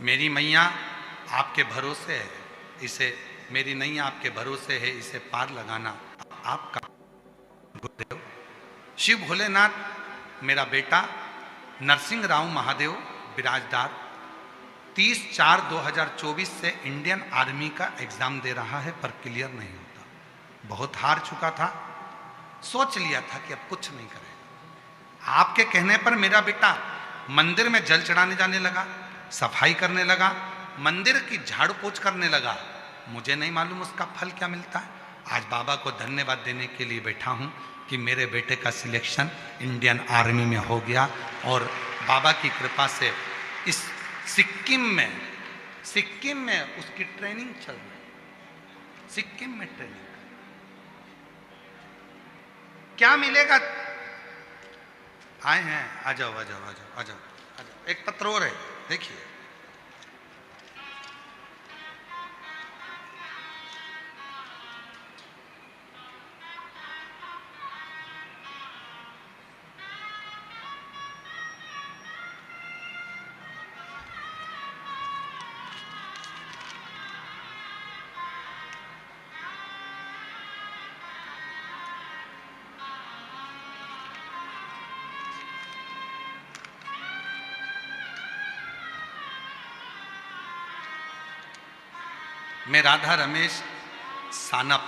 मेरी मैया आपके भरोसे है, इसे मेरी नैया आपके भरोसे है, इसे पार लगाना आपका। गुरुदेव शिव भोलेनाथ मेरा बेटा नरसिंह राव महादेव बिराजदार 30/4/2024 से इंडियन आर्मी का एग्जाम दे रहा है पर क्लियर नहीं होता। बहुत हार चुका था, सोच लिया था कि अब कुछ नहीं करेगा। आपके कहने पर मेरा बेटा मंदिर में जल चढ़ाने जाने लगा, सफाई करने लगा, मंदिर की झाड़ू पोछ करने लगा। मुझे नहीं मालूम उसका फल क्या मिलता है। आज बाबा को धन्यवाद देने के लिए बैठा हूं कि मेरे बेटे का सिलेक्शन इंडियन आर्मी में हो गया और बाबा की कृपा से इस सिक्किम में उसकी ट्रेनिंग चल रही है। सिक्किम में ट्रेनिंग क्या मिलेगा? आए हैं, आ जाओ आ जाओ आ जाओ आ जाओ आ जाओ। एक पत्र और है, देखिए। मैं राधा रमेश सानप,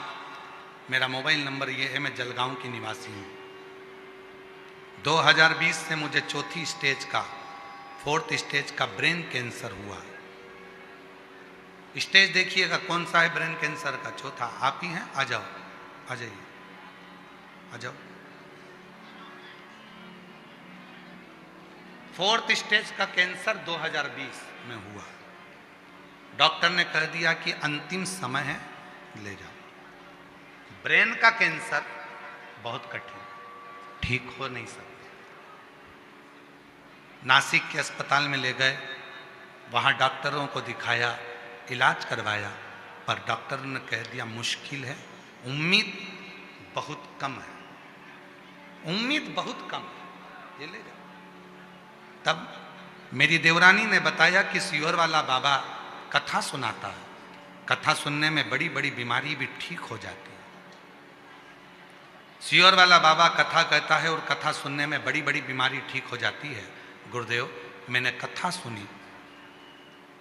मेरा मोबाइल नंबर ये है। मैं जलगांव की निवासी हूँ। 2020 से मुझे चौथी स्टेज का, 4th स्टेज का ब्रेन कैंसर हुआ। स्टेज देखिएगा कौन सा है ब्रेन कैंसर का, चौथा। आप ही हैं, आ जाओ, आ जाइए, आ जाओ। 4th स्टेज का कैंसर 2020 में हुआ। डॉक्टर ने कह दिया कि अंतिम समय है, ले जाओ। ब्रेन का कैंसर बहुत कठिन, ठीक हो नहीं सकता। नासिक के अस्पताल में ले गए, वहां डॉक्टरों को दिखाया, इलाज करवाया, पर डॉक्टर ने कह दिया मुश्किल है, उम्मीद बहुत कम है, उम्मीद बहुत कम है, ये ले जाओ। तब मेरी देवरानी ने बताया कि सियोर वाला बाबा कथा सुनाता है, कथा सुनने में बड़ी बड़ी बीमारी भी ठीक हो जाती है। सियोर वाला बाबा कथा कहता है और कथा सुनने में बड़ी बड़ी बीमारी ठीक हो जाती है। गुरुदेव मैंने कथा सुनी,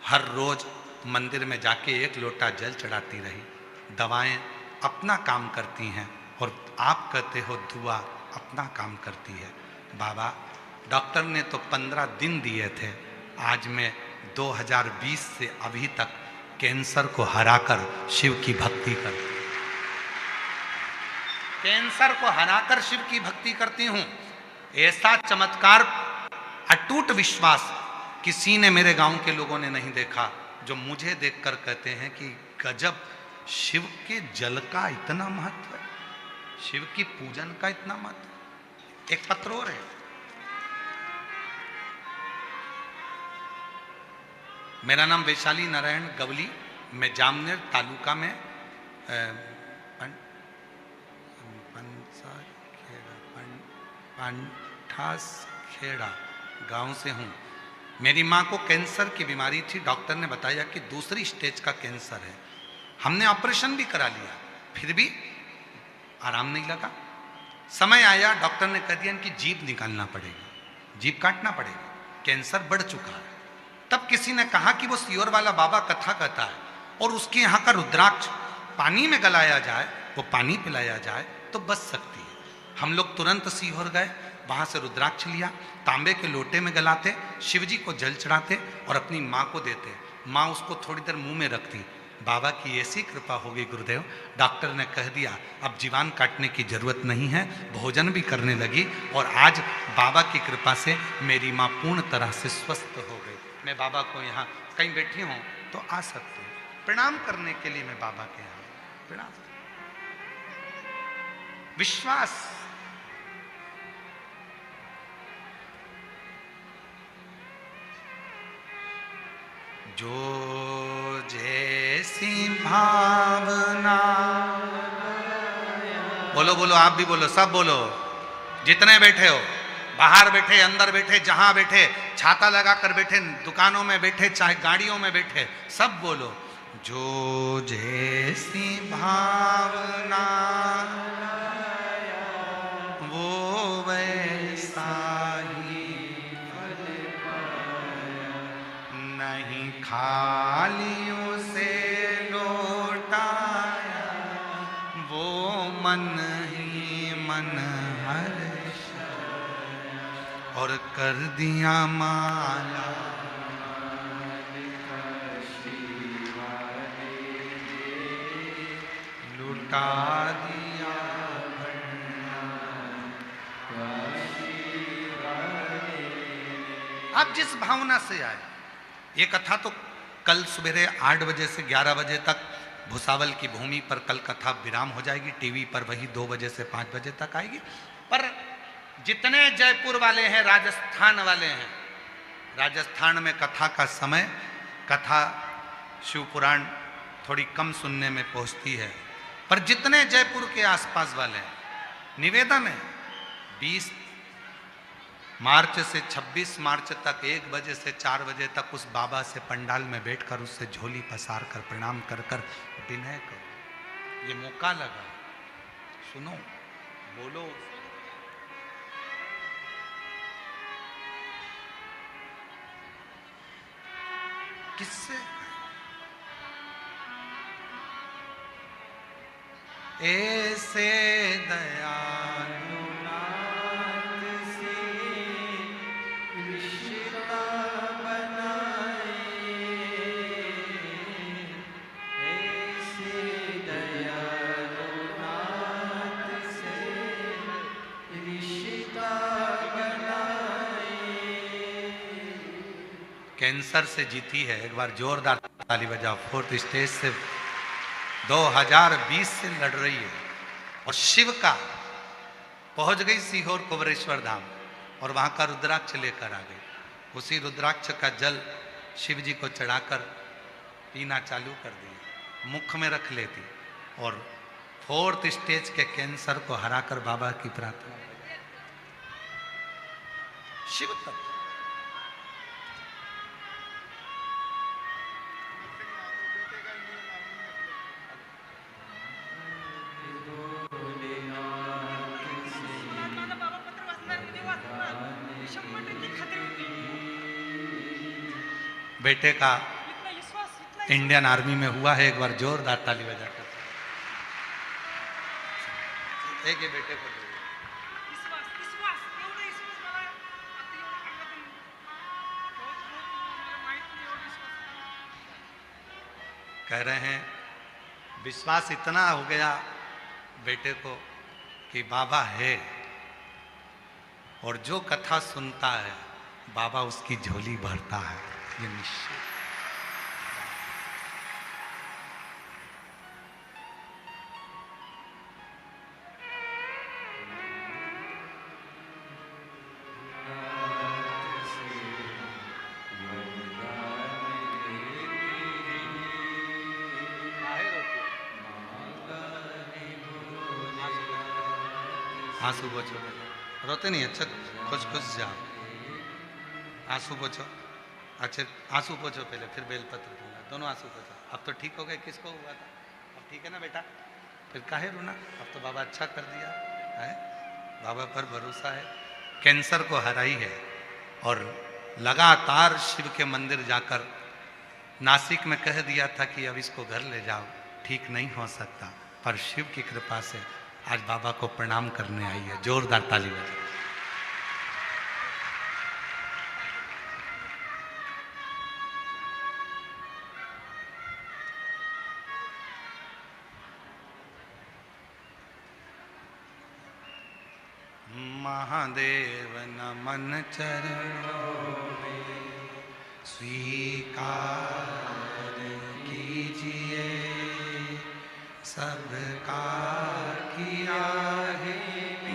हर रोज मंदिर में जाके 1 लोटा जल चढ़ाती रही। दवाएं अपना काम करती हैं और आप कहते हो दुआ अपना काम करती है। बाबा डॉक्टर ने तो 15 दिन दिए थे, आज मैं 2020 से अभी तक कैंसर को हराकर शिव की भक्ति करती हूं। कैंसर को हराकर शिव की भक्ति करती हूं। ऐसा चमत्कार, अटूट विश्वास किसी ने मेरे गांव के लोगों ने नहीं देखा, जो मुझे देखकर कहते हैं कि गजब, शिव के जल का इतना महत्व है, शिव की पूजन का इतना महत्व। एक पत्र और है। मेरा नाम वैशाली नारायण गवली, मैं जामनेर तालुका में पंठासखेड़ा गांव से हूँ। मेरी माँ को कैंसर की बीमारी थी। डॉक्टर ने बताया कि 2री स्टेज का कैंसर है। हमने ऑपरेशन भी करा लिया, फिर भी आराम नहीं लगा। समय आया, डॉक्टर ने कह दिया कि जीभ निकालना पड़ेगा, जीभ काटना पड़ेगा, कैंसर बढ़ चुका है। तब किसी ने कहा कि वो सियोर वाला बाबा कथा कहता है और उसके यहाँ का रुद्राक्ष पानी में गलाया जाए वो पानी पिलाया जाए तो बच सकती है। हम लोग तुरंत सीहोर गए, वहां से रुद्राक्ष लिया, तांबे के लोटे में गलाते, शिव जी को जल चढ़ाते और अपनी माँ को देते। माँ उसको थोड़ी देर मुंह में रखती। बाबा की ऐसी कृपा हो गई गुरुदेव, डॉक्टर ने कह दिया अब जीवान काटने की जरूरत नहीं है, भोजन भी करने लगी और आज बाबा की कृपा से मेरी माँ पूर्ण तरह से स्वस्थ हो गई। मैं बाबा को यहाँ कहीं बैठी हूँ तो आ सकती हूँ, प्रणाम करने के लिए मैं बाबा के यहाँ प्रणाम। विश्वास, जो जैसी भावना, बोलो बोलो, आप भी बोलो, सब बोलो, जितने बैठे हो, बाहर बैठे, अंदर बैठे, जहां बैठे, छाता लगाकर बैठे, दुकानों में बैठे, चाहे गाड़ियों में बैठे, सब बोलो, जो जैसी भावना वो वैसा ही नहीं, खाली उसे लौटाया वो मन ही मन हर्ष और कर दिया माला लुटा दिया। आप जिस भावना से आए, ये कथा तो कल सवेरे 8 बजे से 11 बजे तक भुसावल की भूमि पर कल कथा विराम हो जाएगी, टीवी पर वही 2 बजे से 5 बजे तक आएगी। पर जितने जयपुर वाले हैं, राजस्थान वाले हैं, राजस्थान में कथा का समय, कथा शिव पुराण थोड़ी कम सुनने में पहुंचती है, पर जितने जयपुर के आसपास वाले हैं, निवेदन है 20 मार्च से 26 मार्च तक 1 बजे से 4 बजे तक उस बाबा से पंडाल में बैठकर उससे झोली पसार कर प्रणाम कर कर विनय करो। ये मौका लगा, सुनो, बोलो। किससे? ऐसे दयालु नाथ से रिश्ता बनाए, ऐसे दयालु नाथ से रिश्ता बनाए। कैंसर से जीती है, एक बार जोरदार ताली बजाओ। 4th स्टेज से 2020 से लड़ रही है और शिव का पहुंच गई सीहोर कुबरेश्वर धाम और वहां का रुद्राक्ष लेकर आ गई। उसी रुद्राक्ष का जल शिव जी को चढ़ाकर पीना चालू कर दिया, मुख में रख लेती और 4th स्टेज के कैंसर को हराकर बाबा की प्रार्थना। शिव तत्व बेटे का इंडियन आर्मी में हुआ है, एक बार जोरदार ताली बजाकर। एक बेटे को कह रहे हैं विश्वास इतना हो गया बेटे को कि बाबा है और जो कथा सुनता है बाबा उसकी झोली भरता है, ये निश्चय। आंसू पोछो, रोते नहीं, अच्छा खुश खुश जाओ, आंसू पोछो। अच्छा आंसू पोछो पहले, फिर बेलपत्र दूंगा, दोनों आंसू पोछो। अब तो ठीक हो गए, किसको हुआ था? अब ठीक है ना बेटा, फिर काहे रोना? अब तो बाबा अच्छा कर दिया है, बाबा पर भरोसा है। कैंसर को हराई है और लगातार शिव के मंदिर जाकर नासिक में कह दिया था कि अब इसको घर ले जाओ, ठीक नहीं हो सकता। पर शिव की कृपा से आज बाबा को प्रणाम करने आई है। जोरदार ताली बजाओ। महादेव नमन चरणों में स्वीकार कीजिए, सबका किया है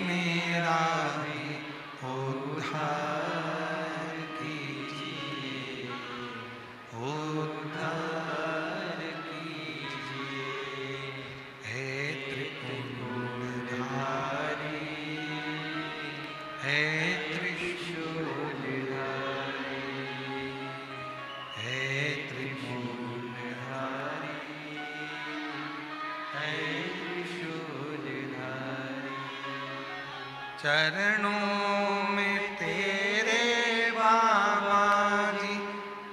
मेरा भी उद्धार कीजिए, उद्धार कीजिए। हे त्रिपुरधारी, हे त्रिशूलधारी, हे त्रिशूलधारी, हे त्रिशूलधारी। चरणों में तेरे बाबा जी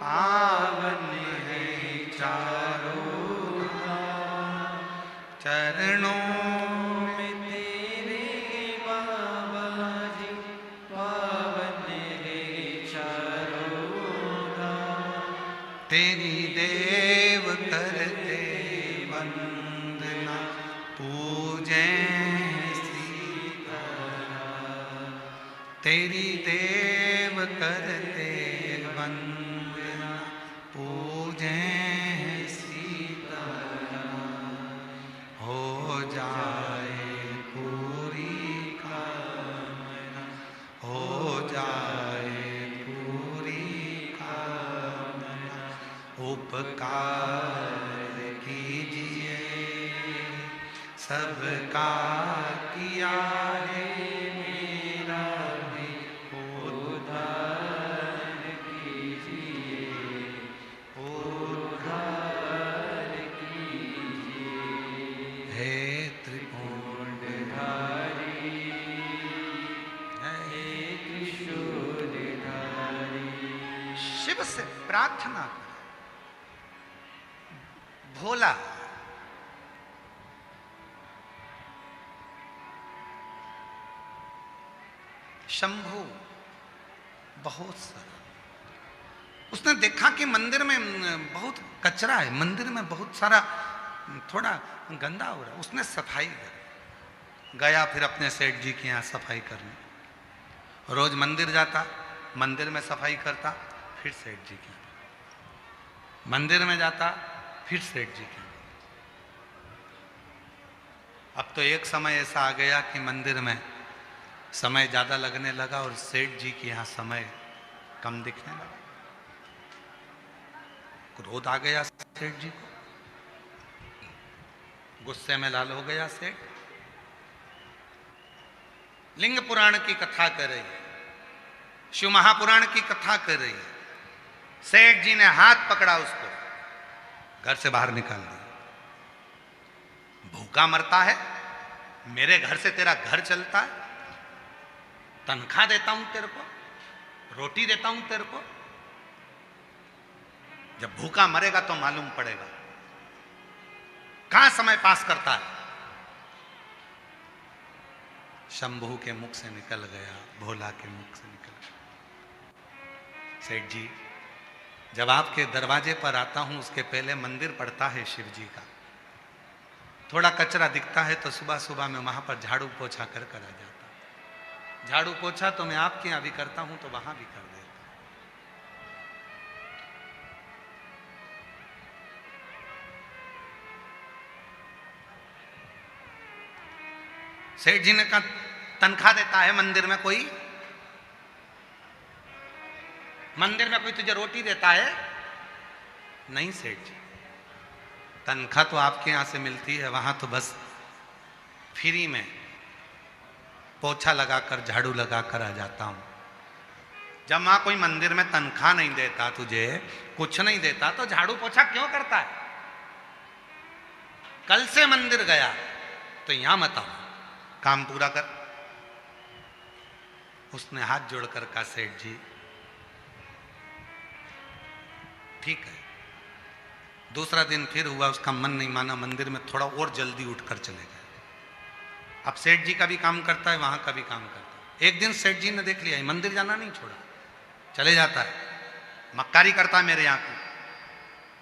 पावन है चारों धाम। चरणों में तेरे बाबा जी पावन है चारों धाम। तेरी देव करते वंदना पूजे सीताराम। तेरी देव करते वंदना पूजे सीताराम। हो जाए पूरी कामना, हो जाए पूरी कामना। उपकार कीजिए, सबका किया है मेरा भी उद्धार कीजिए, उद्धार कीजिए। हे त्रिपुरधारी, हे त्रिशूलधारी। शिव से प्रार्थना करें। भोला शंभू बहुत सारा, उसने देखा कि मंदिर में बहुत कचरा है, मंदिर में बहुत सारा थोड़ा गंदा हो रहा है। उसने सफाई करी, गया फिर अपने सेठ जी के यहाँ सफाई करने। रोज मंदिर जाता, मंदिर में सफाई करता, फिर सेठ जी के यहाँ, मंदिर में जाता, फिर सेठ जी के यहाँ। अब तो एक समय ऐसा आ गया कि मंदिर में समय ज्यादा लगने लगा और सेठ जी के यहाँ समय कम दिखने लगा। क्रोध आ गया सेठ जी को, गुस्से में लाल हो गया सेठ। लिंग पुराण की कथा कर रही है, शिव महापुराण की कथा कर रही है। सेठ जी ने हाथ पकड़ा उसको, घर से बाहर निकाल दिया। भूखा मरता है, मेरे घर से तेरा घर चलता है, तनख्वाह देता हूं तेरे को, रोटी देता हूं तेरे को, जब भूखा मरेगा तो मालूम पड़ेगा कहां समय पास करता है। शंभू के मुख से निकल गया, भोला के मुख से निकल गया। सेठ जी, जब आपके दरवाजे पर आता हूं उसके पहले मंदिर पड़ता है शिव जी का, थोड़ा कचरा दिखता है तो सुबह सुबह मैं वहां पर झाड़ू पोछा कर आ जाता। झाड़ू पोछा तो मैं आपके यहां भी करता हूं तो वहां भी कर देता। सेठ जी ने कहा तनख्वाह देता है मंदिर में कोई? मंदिर में कोई तुझे रोटी देता है? नहीं सेठ जी, तनख्वाह तो आपके यहां से मिलती है, वहां तो बस फ्री में पोछा लगाकर झाड़ू लगाकर आ जाता हूं। जब वहां कोई मंदिर में तनख्वाह नहीं देता, तुझे कुछ नहीं देता, तो झाड़ू पोछा क्यों करता है? कल से मंदिर गया तो यहां मत आओ, काम पूरा कर। उसने हाथ जोड़कर कहा सेठ जी ठीक है, दूसरा दिन फिर हुआ, उसका मन नहीं माना, मंदिर में थोड़ा और जल्दी उठकर चले गए। अब सेठ जी का भी काम करता है, वहां का भी काम करता है। एक दिन सेठ जी ने देख लिया मंदिर जाना नहीं छोड़ा, चले जाता है, मक्कारी करता है मेरे यहाँ की।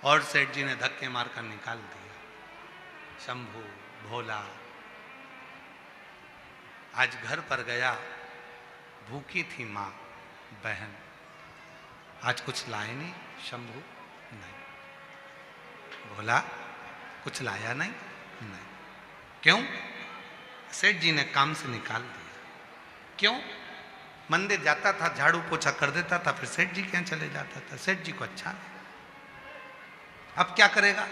और सेठ जी ने धक्के मारकर निकाल दिया। शंभू भोला आज घर पर गया, भूखी थी माँ बहन, आज कुछ लाए नहीं। शंभू नहीं, भोला कुछ लाया नहीं। नहीं, क्यों? सेठ जी ने काम से निकाल दिया। क्यों? मंदिर जाता था, झाड़ू पोछा कर देता था, फिर सेठ जी के यहाँ चले जाता था, सेठ जी को अच्छा नहीं। अब क्या करेगा?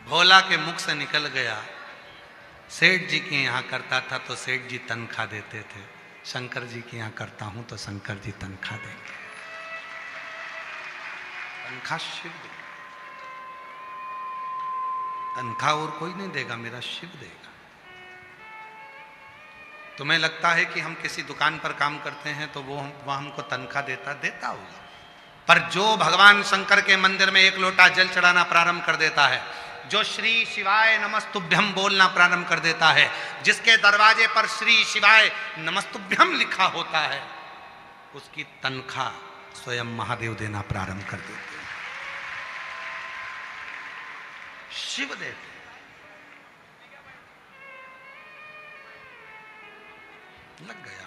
भोला के मुख से निकल गया, सेठ जी के यहाँ करता था तो सेठ जी तनख्वाह देते थे, शंकर जी के यहाँ करता हूं तो शंकर जी तनख्वाह देंगे। तनख्वाह शिव देगा, तनख्वाह और कोई नहीं देगा, मेरा शिव देगा। तुम्हें लगता है कि हम किसी दुकान पर काम करते हैं तो वो हमको तनख्वाह देता होगा, पर जो भगवान शंकर के मंदिर में एक लोटा जल चढ़ाना प्रारंभ कर देता है, जो श्री शिवाय नमस्तुभ्यम बोलना प्रारंभ कर देता है, जिसके दरवाजे पर श्री शिवाय नमस्तुभ्यम लिखा होता है, उसकी तनख्वाह स्वयं महादेव देना प्रारंभ कर देते हैं। शिव देते। लग गया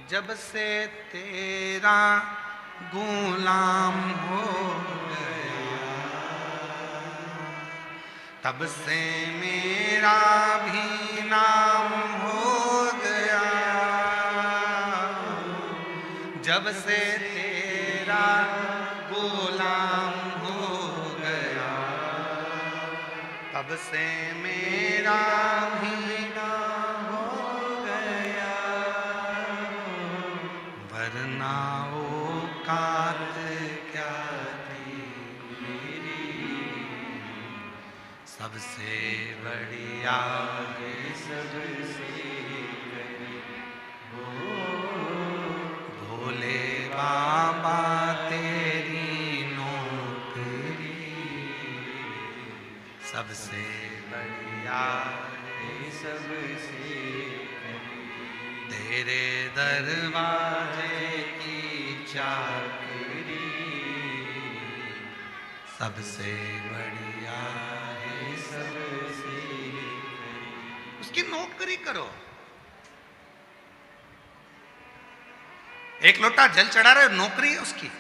जब से तेरा गुलाम हो गया, तब से मेरा भी नाम हो गया। जब से तेरा गुलाम हो गया, तब से मेरा भी नाम हो गया। वरना औकात क्या थी मेरी, सबसे बढ़िया है सबसे बड़ी भोले बाबा तेरी नौकरी, सबसे बढ़िया है सबसे तेरे दरवाजे की चाकरी, सबसे बढ़िया है सबसे। उसकी नौकरी करो। एक लोटा जल चढ़ा रहे हो, नौकरी है उसकी।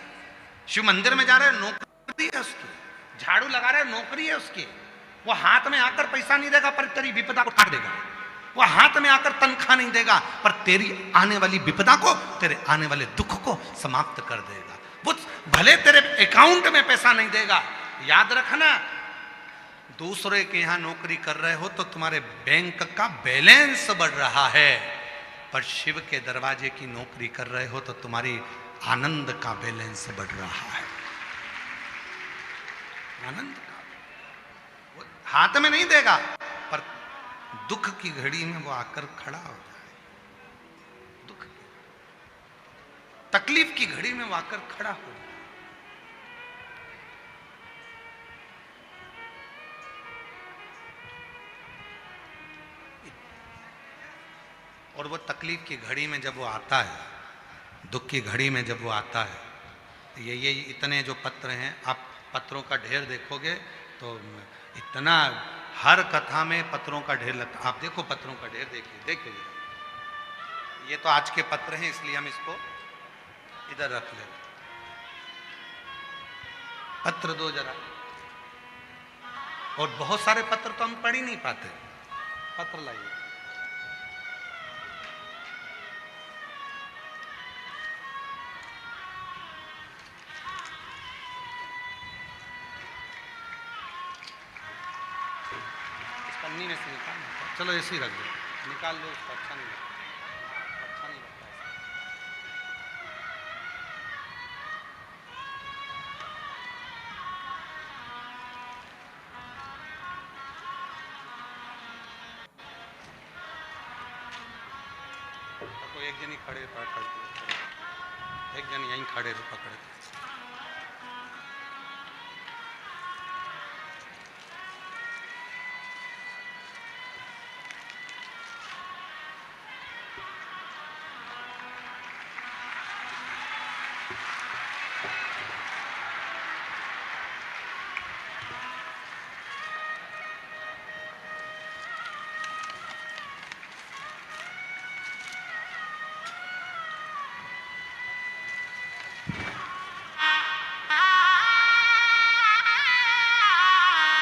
शिव मंदिर में जा रहे हो, नौकरी है उसकी। झाड़ू लगा रहे हो, नौकरी है उसकी। वो हाथ में आकर पैसा नहीं देगा पर तेरी विपदा को काट देगा। वो हाथ में आकर तनख्वाह नहीं देगा पर तेरी आने वाली विपदा को, तेरे आने वाले दुख को समाप्त कर देगा। वो भले तेरे अकाउंट में पैसा नहीं देगा, याद रखना, दूसरे के यहां नौकरी कर रहे हो तो तुम्हारे बैंक का बैलेंस बढ़ रहा है, पर शिव के दरवाजे की नौकरी कर रहे हो तो तुम्हारी आनंद का बैलेंस बढ़ रहा है। आनंद का वो हाथ में नहीं देगा पर दुख की घड़ी में वो आकर खड़ा हो जाए। दुख तकलीफ की घड़ी में वो आकर खड़ा हो जाए। और वो तकलीफ की घड़ी में जब वो आता है, दुख की घड़ी में जब वो आता है, ये इतने जो पत्र हैं, आप पत्रों का ढेर देखोगे तो इतना, हर कथा में पत्रों का ढेर लगता। आप देखो पत्रों का ढेर, देखिए ये तो आज के पत्र हैं इसलिए हम इसको इधर रख ले। पत्र दो जरा, और बहुत सारे पत्र तो हम पढ़ ही नहीं पाते। पत्र लाइए। पन्नी में से निकाल, चलो ऐसे ही रख दो, निकाल लो उसको, अच्छा नहीं लगता, अच्छा नहीं लगता ऐसा। तो एक जन ही खड़े पकड़, एक जन यहीं खड़े पकड़।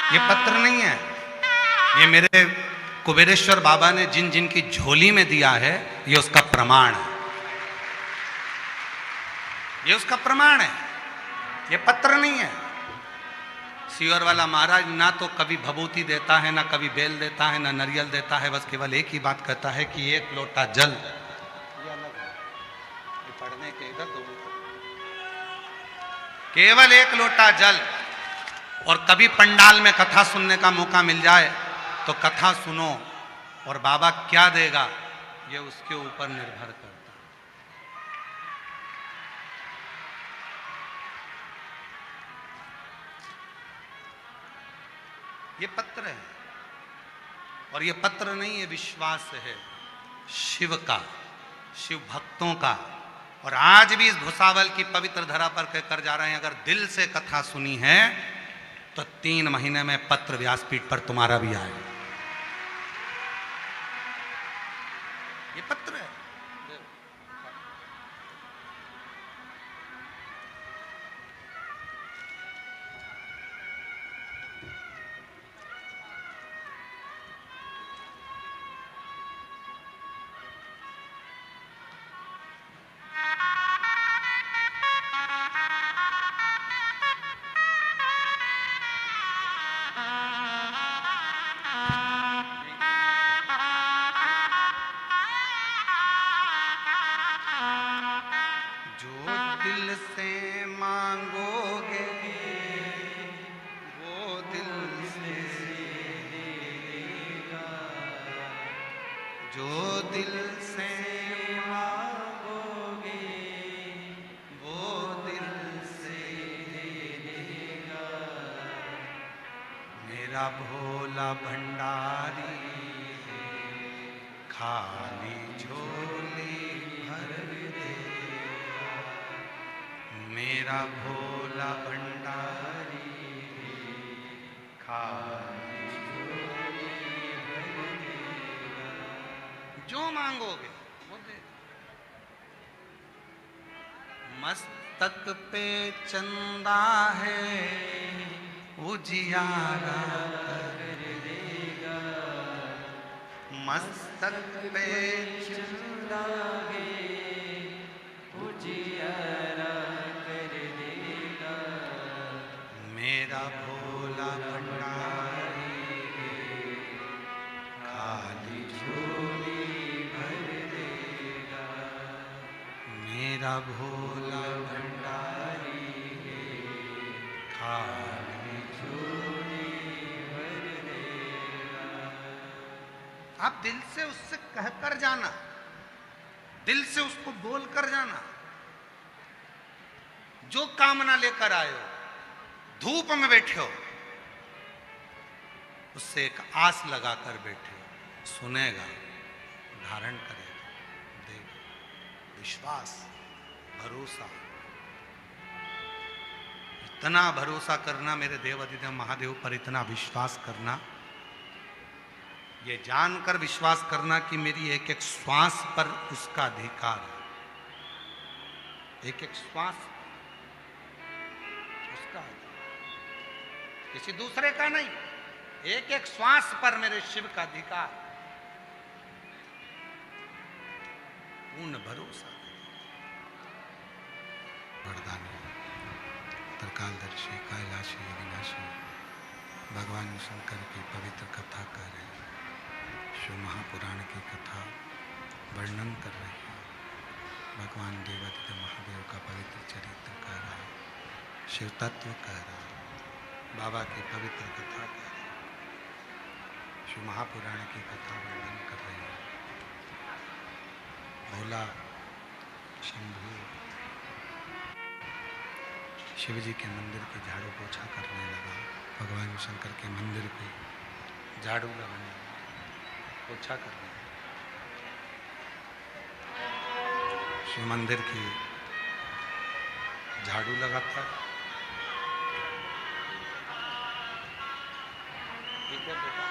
ये पत्र नहीं है, ये मेरे कुबेरेश्वर बाबा ने जिन जिन की झोली में दिया है, ये उसका प्रमाण है, ये उसका प्रमाण है, ये पत्र नहीं है। सीवर वाला महाराज ना तो कभी भभूति देता है, ना कभी बेल देता है, ना नारियल देता है, बस केवल एक ही बात कहता है कि एक लोटा जल, ये अलग है, ये पढ़ने के इधर दो, केवल एक लोटा जल। और कभी पंडाल में कथा सुनने का मौका मिल जाए तो कथा सुनो, और बाबा क्या देगा ये उसके ऊपर निर्भर करता है। ये पत्र है, और ये पत्र नहीं, ये विश्वास है शिव का, शिव भक्तों का। और आज भी इस भुसावल की पवित्र धरा पर कहकर जा रहे हैं, अगर दिल से कथा सुनी है तो 3 महीने में पत्र व्यासपीठ पर तुम्हारा भी आएगा। ये पत्र है। भोला भंडारी खाली झोली भर देगा, मेरा भोला भंडारी खाली झोली भर देगा। जो मांगोगे वो दे। मस्तक पे चंदा है उजियारा कर देगा, मस्तक पे चंदा है उजियारा कर देगा, मेरा भोला भंडारी खाली झोली भर देगा, मेरा भोला भंडारी खाली आप दिल से उससे कहकर जाना, दिल से उसको बोल कर जाना। जो कामना लेकर आए हो, धूप में बैठे हो, उससे एक आस लगाकर बैठे हो, सुनेगा, धारण करेगा, देगा। विश्वास, भरोसा, इतना भरोसा करना मेरे देवाधिदेव महादेव पर, इतना विश्वास करना, ये जानकर विश्वास करना कि मेरी एक एक श्वास पर उसका अधिकार है, एक एक श्वास उसका अधिकार, किसी दूसरे का नहीं, एक एक श्वास पर मेरे शिव का अधिकार। पूर्ण भरोसा। वरदानी त्रिकालदर्शी कैलाशी अविनाशी भगवान शंकर की पवित्र कथा कर रहे हैं, शिव महापुराण की कथा वर्णन कर रहे हैं, भगवान देवादिदेव महादेव का पवित्र चरित्र कह रहा है, शिव तत्व कह रहा है, बाबा की पवित्र कथा कह रहा है, शिव महापुराण की कथा वर्णन कर रहे हैं। भोला शंभू शिव जी के मंदिर की झाड़ू पोछा करने लगा, भगवान शंकर के मंदिर पे झाड़ू लगाने लगा, पोछा करने लगा। शिव मंदिर की झाड़ू लगाता, ठीक है बेटा,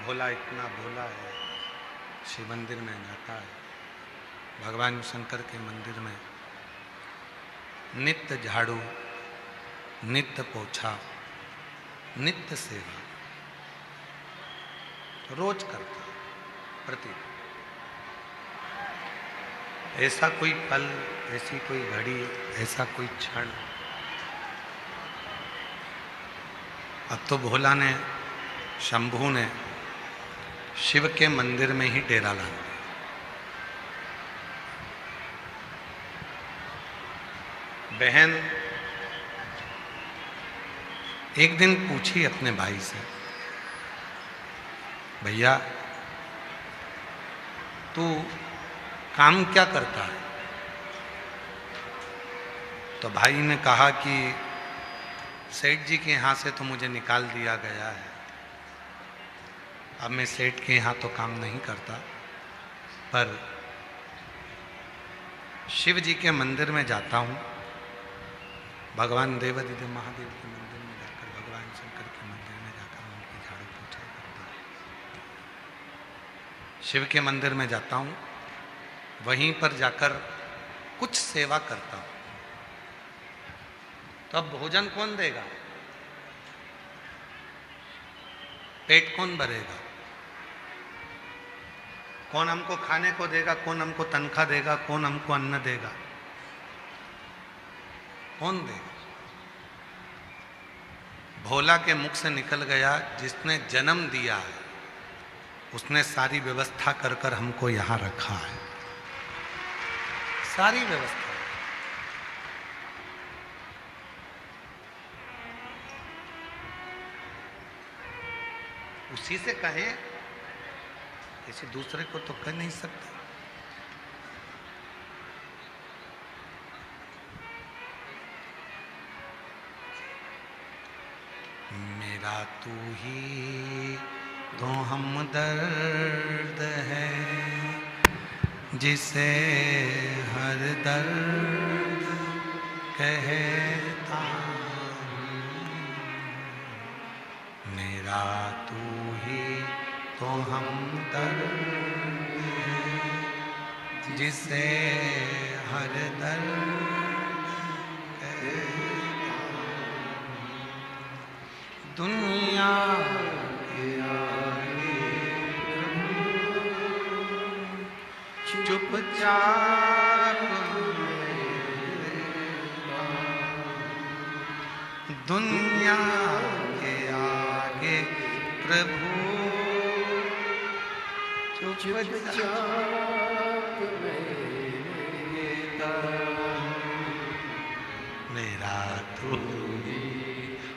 भोला इतना भोला है, शिव मंदिर में जाता है, भगवान शंकर के मंदिर में नित्य झाड़ू, नित्य पोछा, नित्य सेवा रोज करता प्रति। ऐसा कोई पल, ऐसी कोई घड़ी, ऐसा कोई क्षण अब तो भोला ने, शंभू ने शिव के मंदिर में ही डेरा ला दिया। बहन एक दिन पूछी अपने भाई से, भैया तू काम क्या करता है? तो भाई ने कहा कि सेठ जी के यहाँ से तो मुझे निकाल दिया गया है, अब मैं सेठ के यहाँ तो काम नहीं करता, पर शिव जी के मंदिर में जाता हूँ, भगवान देवादिदेव महादेव के मंदिर में जाकर, भगवान शंकर के मंदिर में जाकर उनकी झाड़ू पोछा करता हूँ। शिव के मंदिर में जाता हूँ, वहीं पर जाकर कुछ सेवा करता हूँ। तो अब भोजन कौन देगा? पेट कौन भरेगा? कौन हमको खाने को देगा? कौन हमको तनख्वाह देगा? कौन हमको अन्न देगा? कौन देगा? भोला के मुख से निकल गया, जिसने जन्म दिया है उसने सारी व्यवस्था कर कर हमको यहां रखा है, सारी व्यवस्था। उसी से कहें, किसी दूसरे को तो कह नहीं सकते। मेरा तू ही तो हमदर्द है, जिसे हर दर्द कहता हूँ। मेरा तू ही तो हमदर्द है, जिसे हर दर्द कहता हूँ। दुनिया के आगे चुपचाप, दुनिया के आगे प्रभु चुपचाप मेरा तू ही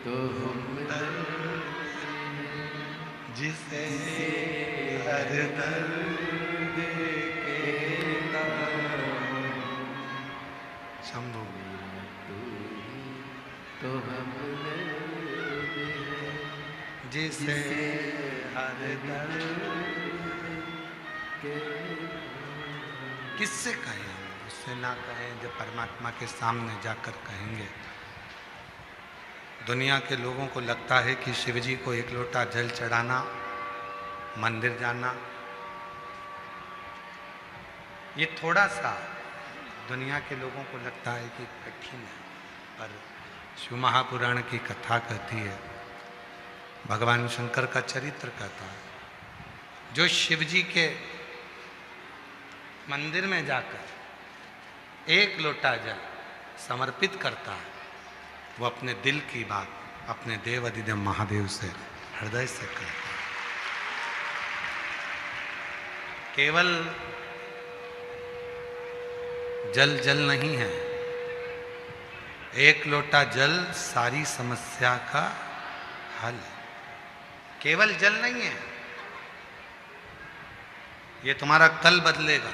तो हमदर्द, जिसे हर दर्द कहता हूँ। शंभू तो हमदर्द, जिसे हर दर्द। किससे कहें हम? उससे ना कहें जब परमात्मा के सामने जाकर कहेंगे। दुनिया के लोगों को लगता है कि शिवजी को एक लोटा जल चढ़ाना, मंदिर जाना, ये थोड़ा सा दुनिया के लोगों को लगता है कि कठिन है, पर शिव महापुराण की कथा कहती है, भगवान शंकर का चरित्र कहता है, जो शिवजी के मंदिर में जाकर एक लोटा जल समर्पित करता है, वो अपने दिल की बात अपने देवादिदेव महादेव से हृदय से कहता है। केवल जल जल नहीं है, एक लोटा जल सारी समस्या का हल है। केवल जल नहीं है, ये तुम्हारा कल बदलेगा।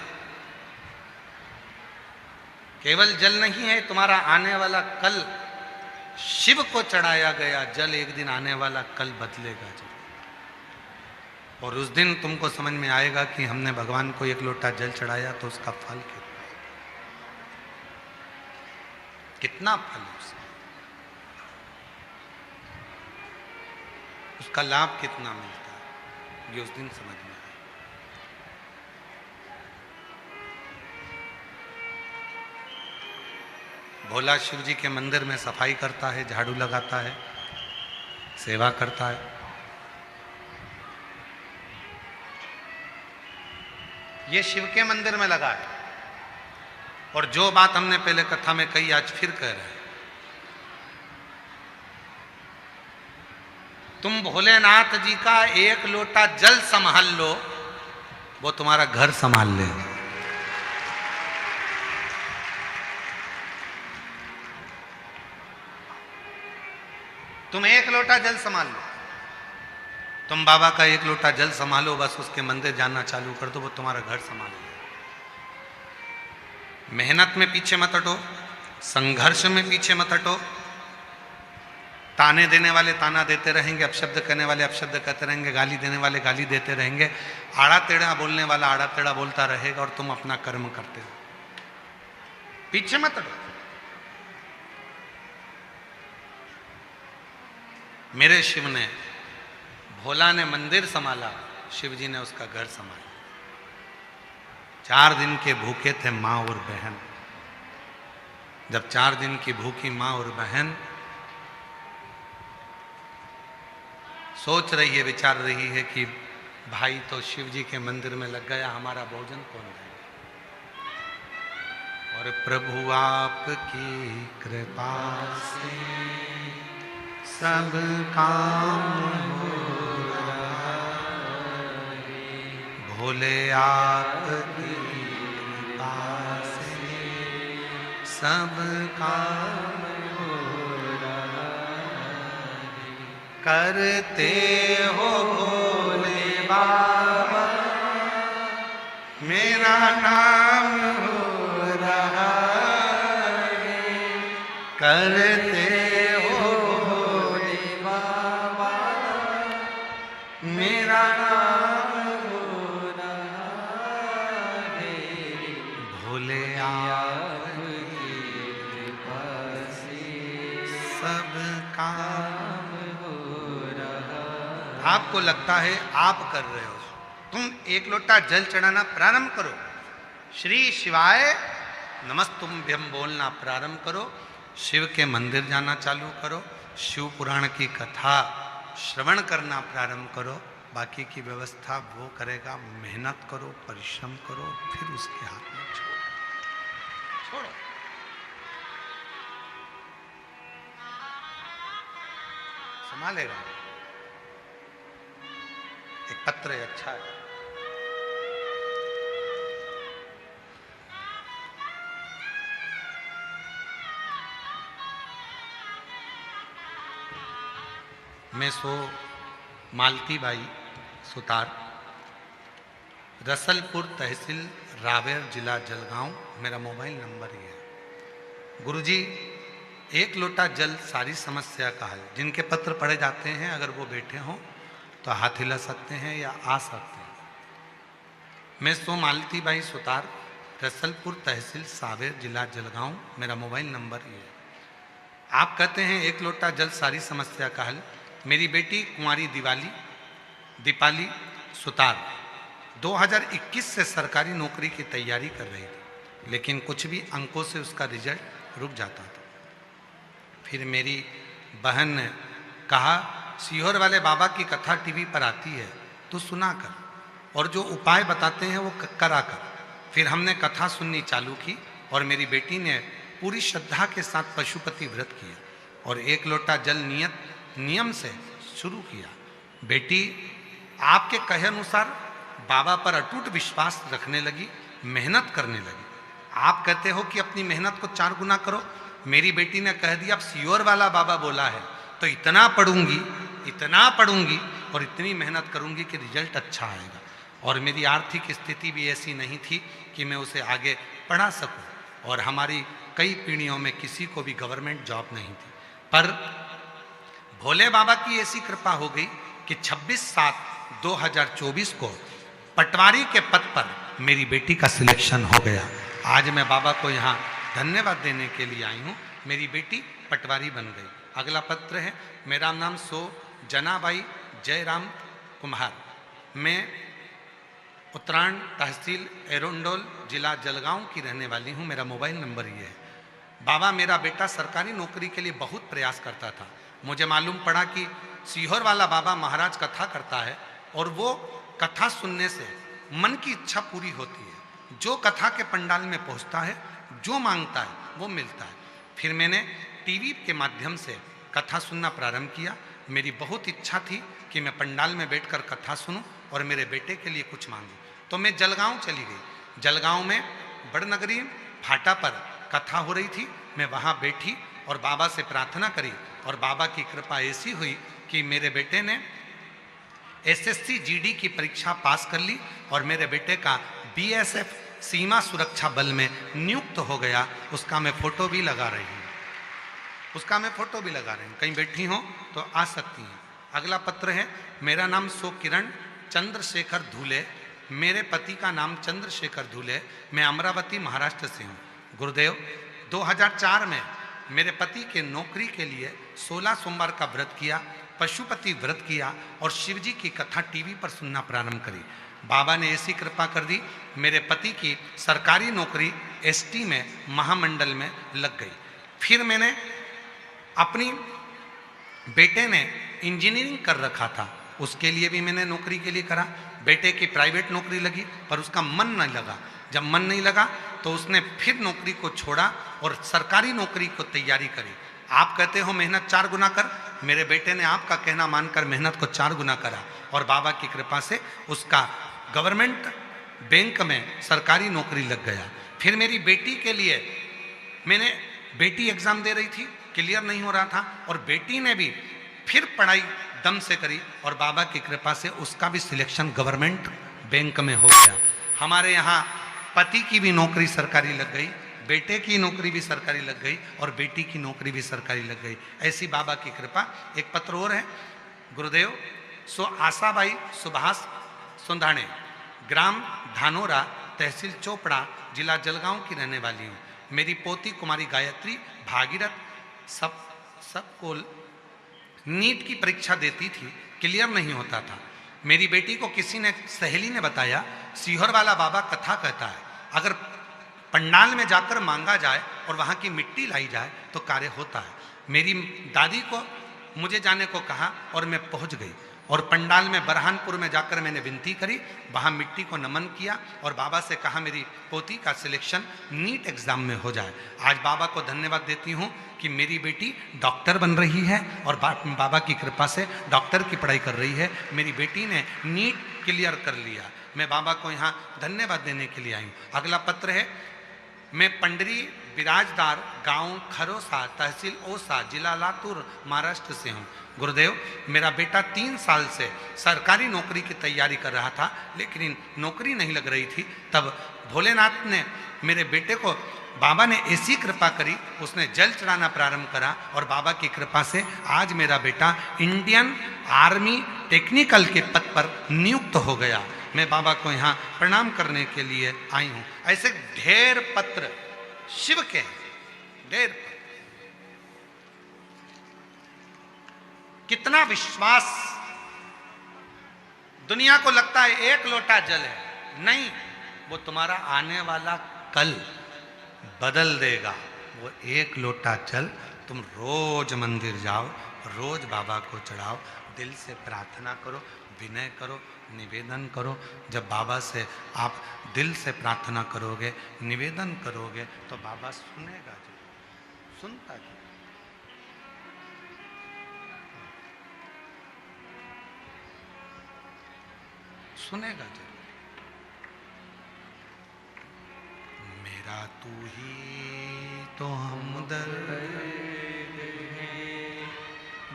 केवल जल नहीं है, तुम्हारा आने वाला कल, शिव को चढ़ाया गया जल एक दिन आने वाला कल बदलेगा जल। और उस दिन तुमको समझ में आएगा कि हमने भगवान को एक लोटा जल चढ़ाया तो उसका फल कितना फल है उसका लाभ कितना मिलता है। ये उस दिन समझ में आया। भोला शिव जी के मंदिर में सफाई करता है, झाड़ू लगाता है, सेवा करता है। ये शिव के मंदिर में लगा है। और जो बात हमने पहले कथा में कही आज फिर कह रहे हैं, तुम भोलेनाथ जी का एक लोटा जल संभाल लो, वो तुम्हारा घर संभाल ले। तुम एक लोटा जल संभाल लो, तुम बाबा का एक लोटा जल संभालो, बस उसके मंदिर जाना चालू कर दो, वो तुम्हारा घर संभाल ले। मेहनत में पीछे मत हटो, संघर्ष में पीछे मत हटो। ताने देने वाले ताना देते रहेंगे, अपशब्द करने वाले अपशब्द कहते रहेंगे, गाली देने वाले गाली देते रहेंगे, आड़ा टेढ़ा बोलने वाला आड़ा टेढ़ा बोलता रहेगा, और तुम अपना कर्म करते हो। पीछे मत हटो। मेरे शिव ने, भोला ने मंदिर संभाला, शिव जी ने उसका घर संभाला। 4 दिन के भूखे थे माँ और बहन। जब 4 दिन की भूखी माँ और बहन सोच रही है, विचार रही है कि भाई तो शिव जी के मंदिर में लग गया, हमारा भोजन कौन देगा? और प्रभु आपकी कृपा से सब काम हो रहा है, भोले आपकी कृपा से सब काम हो रहा है। करते हो भोले बाबा मेरा नाम हो रहा है, करते मेरा नाम हो रहा है, भोले आपकी कृपा से सब काम हो रहा है। आपको लगता है आप कर रहे हो, तुम एक लोटा जल चढ़ाना प्रारंभ करो, श्री शिवाय नमस्तुभ्यम बोलना प्रारंभ करो, शिव के मंदिर जाना चालू करो, शिव पुराण की कथा श्रवण करना प्रारंभ करो, बाकी की व्यवस्था वो करेगा। मेहनत करो, परिश्रम करो, फिर उसके हाथ में छोड़ो। संभालेगा। एक पत्र है, अच्छा है। मैं मालती बाई सुतार, रसलपुर तहसील रावेर जिला जलगांव, मेरा मोबाइल नंबर ये है। गुरुजी, एक लोटा जल सारी समस्या का हल। जिनके पत्र पढ़े जाते हैं अगर वो बैठे हों तो हाथ हिला सकते हैं या आ सकते हैं। मैं मालती बाई सुतार, रसलपुर तहसील सावेर जिला जलगांव, मेरा मोबाइल नंबर ये है। आप कहते हैं एक लोटा जल सारी समस्या का हल। मेरी बेटी कुंवारी दीपाली सुतार 2021 से सरकारी नौकरी की तैयारी कर रही थी, लेकिन कुछ भी अंकों से उसका रिजल्ट रुक जाता था। फिर मेरी बहन ने कहा, सीहोर वाले बाबा की कथा टीवी पर आती है तो सुना कर, और जो उपाय बताते हैं वो करा कर। फिर हमने कथा सुननी चालू की और मेरी बेटी ने पूरी श्रद्धा के साथ पशुपति व्रत किया और एक लोटा जल नियम से शुरू किया। बेटी आपके कहे अनुसार बाबा पर अटूट विश्वास रखने लगी, मेहनत करने लगी। आप कहते हो कि अपनी मेहनत को 4 गुना करो। मेरी बेटी ने कह दिया, अब सीहोर वाला बाबा बोला है तो इतना पढ़ूंगी और इतनी मेहनत करूंगी कि रिजल्ट अच्छा आएगा। और मेरी आर्थिक स्थिति भी ऐसी नहीं थी कि मैं उसे आगे पढ़ा सकूं, और हमारी कई पीढ़ियों में किसी को भी गवर्नमेंट जॉब नहीं थी। पर भोले बाबा की ऐसी कृपा हो गई कि 26/7/2024 को पटवारी के पद पर मेरी बेटी का सिलेक्शन हो गया। आज मैं बाबा को यहाँ धन्यवाद देने के लिए आई हूँ। मेरी बेटी पटवारी बन गई। अगला पत्र है, मेरा नाम जनाबाई जयराम कुम्हार, मैं उत्तरायण तहसील एरोंडोल जिला जलगांव की रहने वाली हूँ। मेरा मोबाइल नंबर ये है। बाबा, मेरा बेटा सरकारी नौकरी के लिए बहुत प्रयास करता था। मुझे मालूम पड़ा कि सीहोर वाला बाबा महाराज कथा करता है और वो कथा सुनने से मन की इच्छा पूरी होती है। जो कथा के पंडाल में पहुंचता है, जो मांगता है वो मिलता है। फिर मैंने टीवी के माध्यम से कथा सुनना प्रारंभ किया। मेरी बहुत इच्छा थी कि मैं पंडाल में बैठकर कथा सुनूं और मेरे बेटे के लिए कुछ मांगूं। तो मैं जलगांव चली गई। जलगांव में बड़नगरी फाटा पर कथा हो रही थी। मैं वहाँ बैठी और बाबा से प्रार्थना करी और बाबा की कृपा ऐसी हुई कि मेरे बेटे ने एसएससी जीडी की परीक्षा पास कर ली और मेरे बेटे का बीएसएफ सीमा सुरक्षा बल में नियुक्त हो गया। उसका मैं फोटो भी लगा रही हूँ, कहीं बैठी हो तो आ सकती हैं। अगला पत्र है। मेरा नाम किरण चंद्रशेखर धूले, मेरे पति का नाम चंद्रशेखर धूले, मैं अमरावती महाराष्ट्र से हूँ। गुरुदेव, 2004 में मेरे पति के नौकरी के लिए 16 सोमवार का व्रत किया, पशुपति व्रत किया और शिवजी की कथा टीवी पर सुनना प्रारंभ करी। बाबा ने ऐसी कृपा कर दी, मेरे पति की सरकारी नौकरी एसटी में महामंडल में लग गई। फिर मैंने अपनी बेटे ने इंजीनियरिंग कर रखा था, उसके लिए भी मैंने नौकरी के लिए करा। बेटे की प्राइवेट नौकरी लगी पर उसका मन नहीं लगा। जब मन नहीं लगा तो उसने फिर नौकरी को छोड़ा और सरकारी नौकरी को तैयारी करी। आप कहते हो मेहनत 4 गुना कर, मेरे बेटे ने आपका कहना मानकर मेहनत को 4 गुना करा और बाबा की कृपा से उसका गवर्नमेंट बैंक में सरकारी नौकरी लग गया। फिर मेरी बेटी के लिए मैंने बेटी एग्जाम दे रही थी, क्लियर नहीं हो रहा था और बेटी ने भी फिर पढ़ाई दम से करी और बाबा की कृपा से उसका भी सिलेक्शन गवर्नमेंट बैंक में हो गया। हमारे यहाँ पति की भी नौकरी सरकारी लग गई, बेटे की नौकरी भी सरकारी लग गई और बेटी की नौकरी भी सरकारी लग गई। ऐसी बाबा की कृपा। एक पत्र और है। गुरुदेव, आशाबाई सुभाष सुंधाणे, ग्राम धानोरा, तहसील चोपड़ा, जिला जलगांव की रहने वाली हूँ। मेरी पोती कुमारी गायत्री भागीरथ सब को नीट की परीक्षा देती थी, क्लियर नहीं होता था। मेरी बेटी को किसी ने, सहेली ने बताया, सीहोर वाला बाबा कथा कहता है, अगर पंडाल में जाकर मांगा जाए और वहाँ की मिट्टी लाई जाए तो कार्य होता है। मेरी दादी को मुझे जाने को कहा और मैं पहुँच गई और पंडाल में बरहानपुर में जाकर मैंने विनती करी, वहाँ मिट्टी को नमन किया और बाबा से कहा मेरी पोती का सिलेक्शन नीट एग्जाम में हो जाए। आज बाबा को धन्यवाद देती हूँ कि मेरी बेटी डॉक्टर बन रही है और बाबा की कृपा से डॉक्टर की पढ़ाई कर रही है। मेरी बेटी ने नीट क्लियर कर लिया। मैं बाबा को यहाँ धन्यवाद देने के लिए आई हूँ। अगला पत्र है। मैं पंडरी बिराजदार, गांव खरोसा, तहसील ओसा, जिला लातूर, महाराष्ट्र से हूँ। गुरुदेव, मेरा बेटा 3 साल से सरकारी नौकरी की तैयारी कर रहा था, लेकिन नौकरी नहीं लग रही थी। तब भोलेनाथ ने मेरे बेटे को, बाबा ने ऐसी कृपा करी, उसने जल चढ़ाना प्रारंभ करा और बाबा की कृपा से आज मेरा बेटा इंडियन आर्मी टेक्निकल के पद पर नियुक्त हो गया। मैं बाबा को यहाँ प्रणाम करने के लिए आई हूँ। ऐसे ढेर पत्र शिव के हैं, ढेर पत्र। कितना विश्वास। दुनिया को लगता है 1 लोटा जल है, नहीं, वो तुम्हारा आने वाला कल बदल देगा। वो 1 लोटा जल तुम रोज मंदिर जाओ, रोज बाबा को चढ़ाओ, दिल से प्रार्थना करो, विनय करो, निवेदन करो। जब बाबा से आप दिल से प्रार्थना करोगे, निवेदन करोगे तो बाबा सुनेगा, जो सुनता है। सुनेगा जरूर। मेरा तू ही तो हमदर्द है,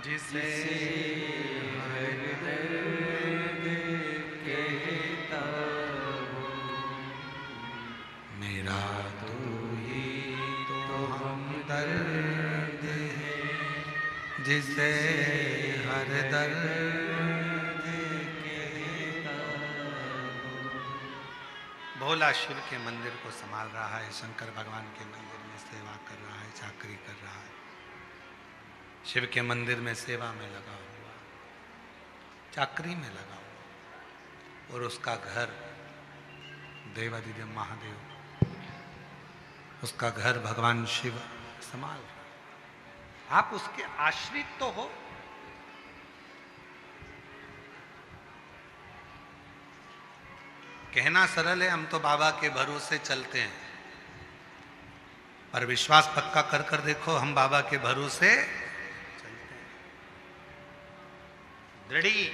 जिसे हर दर्द कहता हूँ। मेरा तू ही तो हमदर्द है, जिसे हर दर्द भोला शिव के मंदिर को संभाल रहा है, शंकर भगवान के मंदिर में सेवा कर रहा है, चाकरी कर रहा है, शिव के मंदिर में सेवा में लगा हुआ, चाकरी में लगा हुआ। और उसका घर देवादिदेव महादेव, उसका घर भगवान शिव संभाल। आप उसके आश्रित तो हो। कहना सरल है, हम तो बाबा के भरोसे चलते हैं, पर विश्वास पक्का कर कर देखो, हम बाबा के भरोसे चलते हैं। दृढ़ी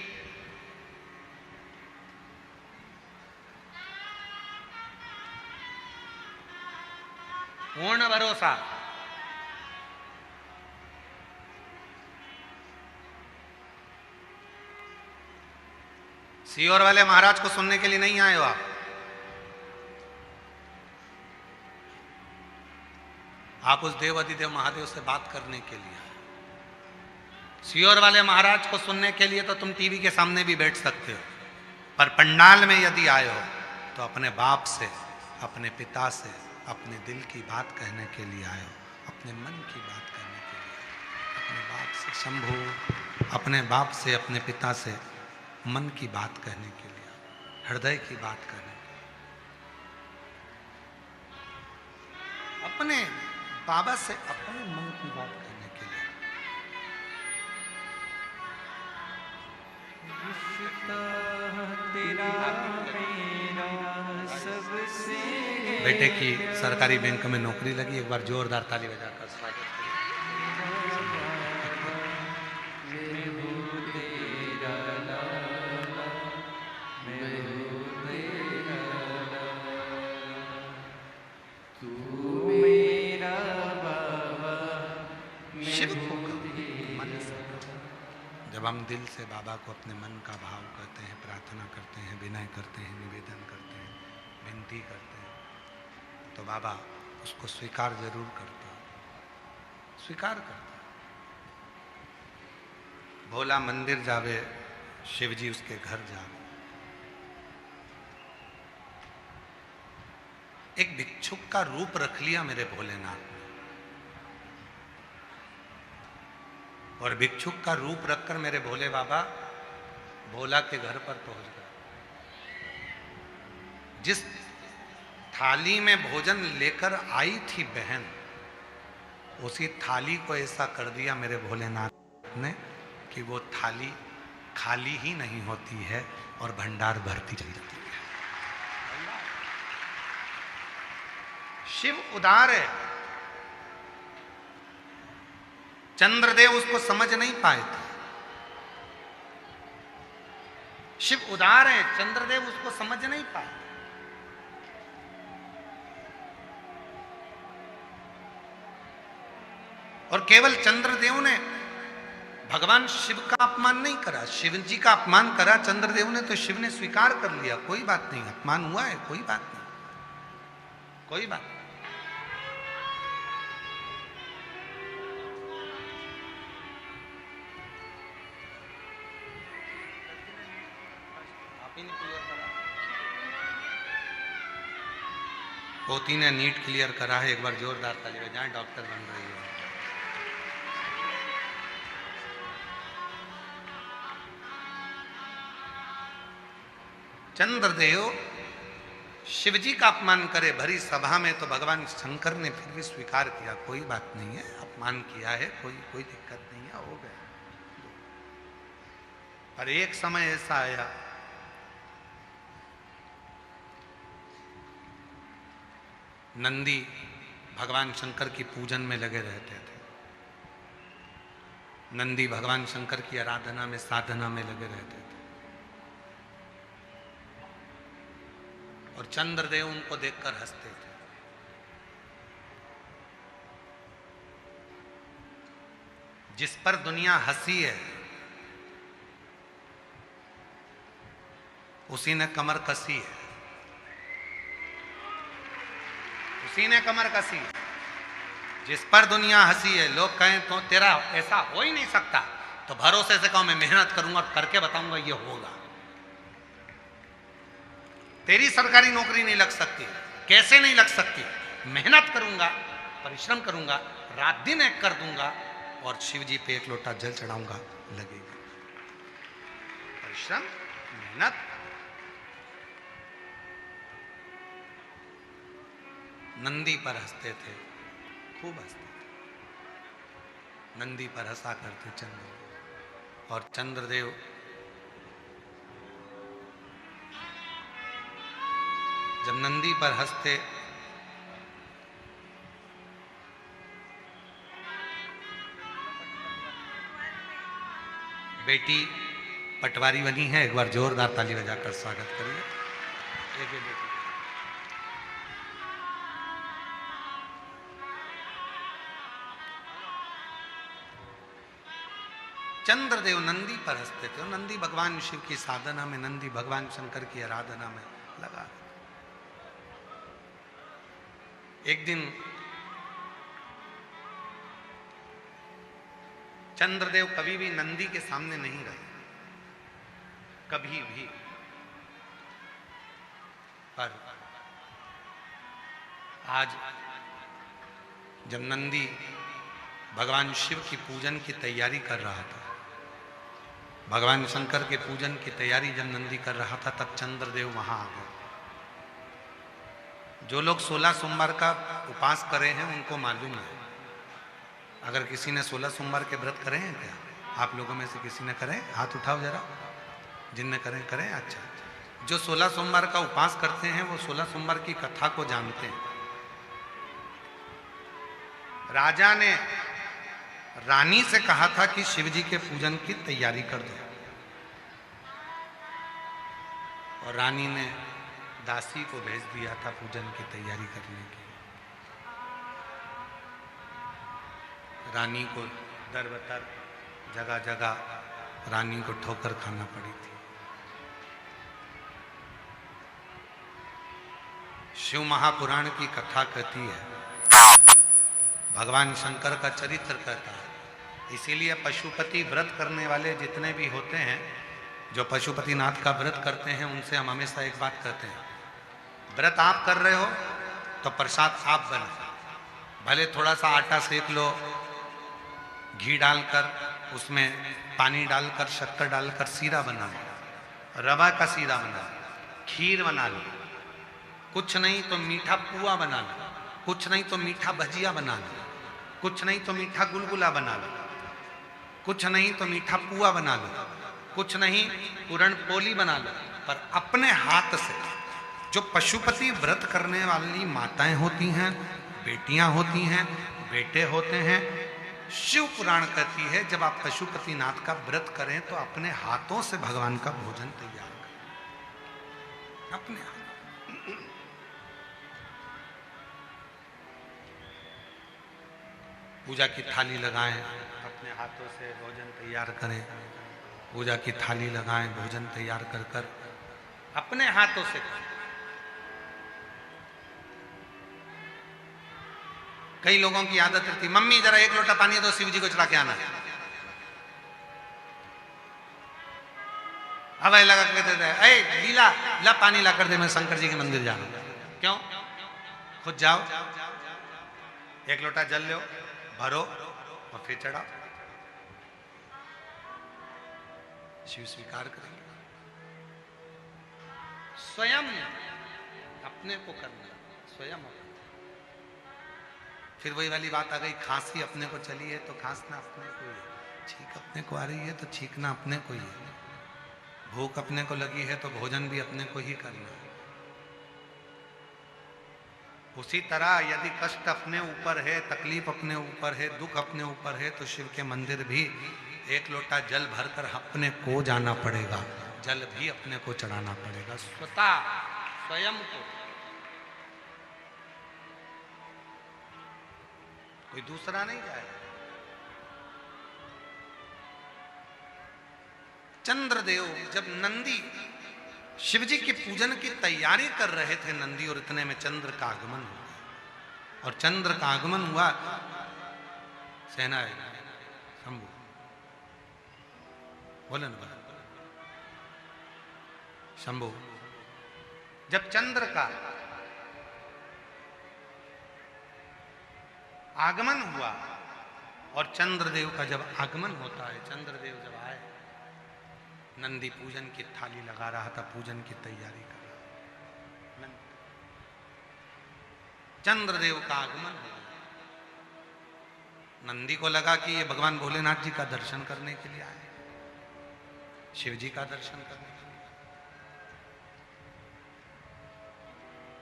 पूर्ण भरोसा। सीहोर वाले महाराज को सुनने के लिए नहीं आए हो आप उस देव अधिदेव महादेव से बात करने के लिए आए। सीहोर वाले महाराज को सुनने के लिए तो तुम टीवी के सामने भी बैठ सकते हो, पर पंडाल में यदि आए हो तो अपने बाप से, अपने पिता से, अपने दिल की बात कहने के लिए आए हो, अपने मन की बात कहने के लिए, अपने बाप से शंभू, अपने बाप से, अपने पिता से मन की बात कहने के लिए, हृदय की बात करने के लिए, अपने बाबा से अपने मन की बात करने के लिए। तेरा मेरा सबसे। बेटे की सरकारी बैंक में नौकरी लगी, एक बार जोरदार ताली बजाकर स्वागत करिए। शिव को मन से, जब हम दिल से बाबा को अपने मन का भाव करते हैं, प्रार्थना करते हैं, विनय करते हैं, निवेदन करते हैं, विनती करते हैं, तो बाबा उसको स्वीकार जरूर करता है, स्वीकार करता है। भोला मंदिर जावे, शिव जी उसके घर जावे। एक भिक्षुक का रूप रख लिया मेरे भोलेनाथ ने, और भिक्षुक का रूप रखकर मेरे भोले बाबा भोला के घर पर पहुंच गए। जिस थाली में भोजन लेकर आई थी बहन, उसी थाली को ऐसा कर दिया मेरे भोलेनाथ ने कि वो थाली खाली ही नहीं होती है और भंडार भरती चली जाती है। शिव उदार है। चंद्रदेव उसको समझ नहीं पाए थे। शिव उदार है, चंद्रदेव उसको समझ नहीं पाए। और केवल चंद्रदेव ने भगवान शिव का अपमान नहीं करा, शिव जी का अपमान करा चंद्रदेव ने, तो शिव ने स्वीकार कर लिया, कोई बात नहीं, अपमान हुआ है, कोई बात नहीं, कोई बात नहीं। पोती ने नीट क्लियर करा है, एक बार जोरदार ताली बजाएं, डॉक्टर बन रही है। चंद्रदेव शिवजी का अपमान करे भरी सभा में, तो भगवान शंकर ने फिर भी स्वीकार किया, कोई बात नहीं है, अपमान किया है, कोई दिक्कत नहीं है, हो गया। पर एक समय ऐसा आया, नंदी भगवान शंकर की पूजन में लगे रहते थे, नंदी भगवान शंकर की आराधना में, साधना में लगे रहते थे, और चंद्रदेव उनको देखकर हंसते थे। जिस पर दुनिया हंसी है उसी ने कमर कसी है, उसी ने कमर कसी है। जिस पर दुनिया हंसी है, लोग कहें तो तेरा ऐसा हो ही नहीं सकता, तो भरोसे से कहो मैं मेहनत करूंगा, करके बताऊंगा ये होगा। तेरी सरकारी नौकरी नहीं लग सकती, कैसे नहीं लग सकती, मेहनत करूंगा, परिश्रम करूंगा, रात दिन एक कर दूंगा, और शिव जी पे एक लोटा जल चढ़ाऊंगा, लगेगा। परिश्रम, मेहनत, नंदी पर हंसते थे, खूब हंसते थे, नंदी पर हंसा करते चंद्रदेव। और चंद्रदेव जब नंदी पर हंसते बेटी पटवारी बनी है, एक बार जोरदार ताली बजाकर स्वागत करिए। एक बेटी चंद्रदेव नंदी पर हंसते थे, और नंदी भगवान शिव की साधना में, नंदी भगवान शंकर की आराधना में लगा। एक दिन चंद्रदेव कभी भी नंदी के सामने नहीं रहे, कभी भी। पर आज जब नंदी भगवान शिव की पूजन की तैयारी कर रहा था, भगवान शंकर के पूजन की तैयारी जब नंदी कर रहा था, तब चंद्रदेव वहां आ गए। जो लोग 16 सोमवार का उपवास करे हैं उनको मालूम है। अगर किसी ने 16 सोमवार के व्रत करे हैं क्या? आप लोगों में से किसी ने करे? हाथ उठाओ जरा, जिनने करें करें। अच्छा, जो 16 सोमवार का उपवास करते हैं वो 16 सोमवार की कथा को जानते हैं। राजा ने रानी से कहा था कि शिव जी के पूजन की तैयारी कर दो, और रानी ने दासी को भेज दिया था पूजन की तैयारी करने की। रानी को दर बतर जगह जगह रानी को ठोकर खाना पड़ी थी। शिव महापुराण की कथा कहती है, भगवान शंकर का चरित्र कहता है। इसीलिए पशुपति व्रत करने वाले जितने भी होते हैं, जो पशुपतिनाथ का व्रत करते हैं, उनसे हम हमेशा एक बात कहते हैं, व्रत आप कर रहे हो तो प्रसाद आप बना, भले थोड़ा सा आटा सेक लो, घी डालकर उसमें पानी डालकर शक्कर डालकर सीरा बना लो, रवा का सीरा बना लो, खीर बना लो, कुछ नहीं तो मीठा पुआ बना लो, कुछ नहीं तो मीठा भजिया बना लो, कुछ नहीं तो मीठा गुलगुला बना लो, कुछ नहीं तो मीठा पुआ बना लो, कुछ नहीं पूरण पोली बना लो। पर अपने हाथ से जो पशुपति व्रत करने वाली माताएं होती हैं, बेटियां होती हैं, बेटे होते हैं, शिव पुराण कहती है जब आप पशुपतिनाथ का व्रत करें तो अपने हाथों से भगवान का भोजन तैयार करें, अपने हाथ। पूजा की थाली लगाएं, अपने हाथों से भोजन तैयार करें, पूजा की थाली लगाएं, भोजन तैयार कर कर अपने हाथों से करें। कई लोगों की आदत रहती, मम्मी जरा एक लोटा पानी दो, शिव जी को चढ़ा के आना है। अब लगा के देते हैं, ऐ लीला ला पानी ला कर दे, मैं शंकर जी के मंदिर जा रहा हूं। क्यों? खुद जाओ, एक लोटा जल लो, भरो और फिर चढ़ाओ, शिव स्वीकार करेंगे। स्वयं अपने को करना, स्वयं। फिर वही वाली बात आ गई, खांसी अपने को चली है तो खांसना अपने को ही है, छींक अपने को आ रही है तो छींकना अपने को ही है, भूख अपने को लगी है तो भोजन भी अपने को ही करना है। उसी तरह यदि कष्ट अपने ऊपर है, तकलीफ अपने ऊपर है, दुख अपने ऊपर है, तो शिव के मंदिर भी एक लोटा जल भरकर अपने को जाना पड़ेगा, जल भी अपने को चढ़ाना पड़ेगा, स्वतः स्वयं को, कोई दूसरा नहीं जाएगा। चंद्रदेव जब नंदी शिवजी के पूजन की तैयारी कर रहे थे, नंदी, और इतने में चंद्र का आगमन हुआ, और चंद्र का आगमन हुआ, सेना शंभु बोले ना, शंभु, जब चंद्र का आगमन हुआ, और चंद्रदेव का जब आगमन होता है, चंद्रदेव जब आए, नंदी पूजन की थाली लगा रहा था, पूजन की तैयारी कर रहा था। चंद्रदेव का आगमन हो गया। नंदी को लगा कि ये भगवान भोलेनाथ जी का दर्शन करने के लिए आए, शिव जी का दर्शन करने के लिए।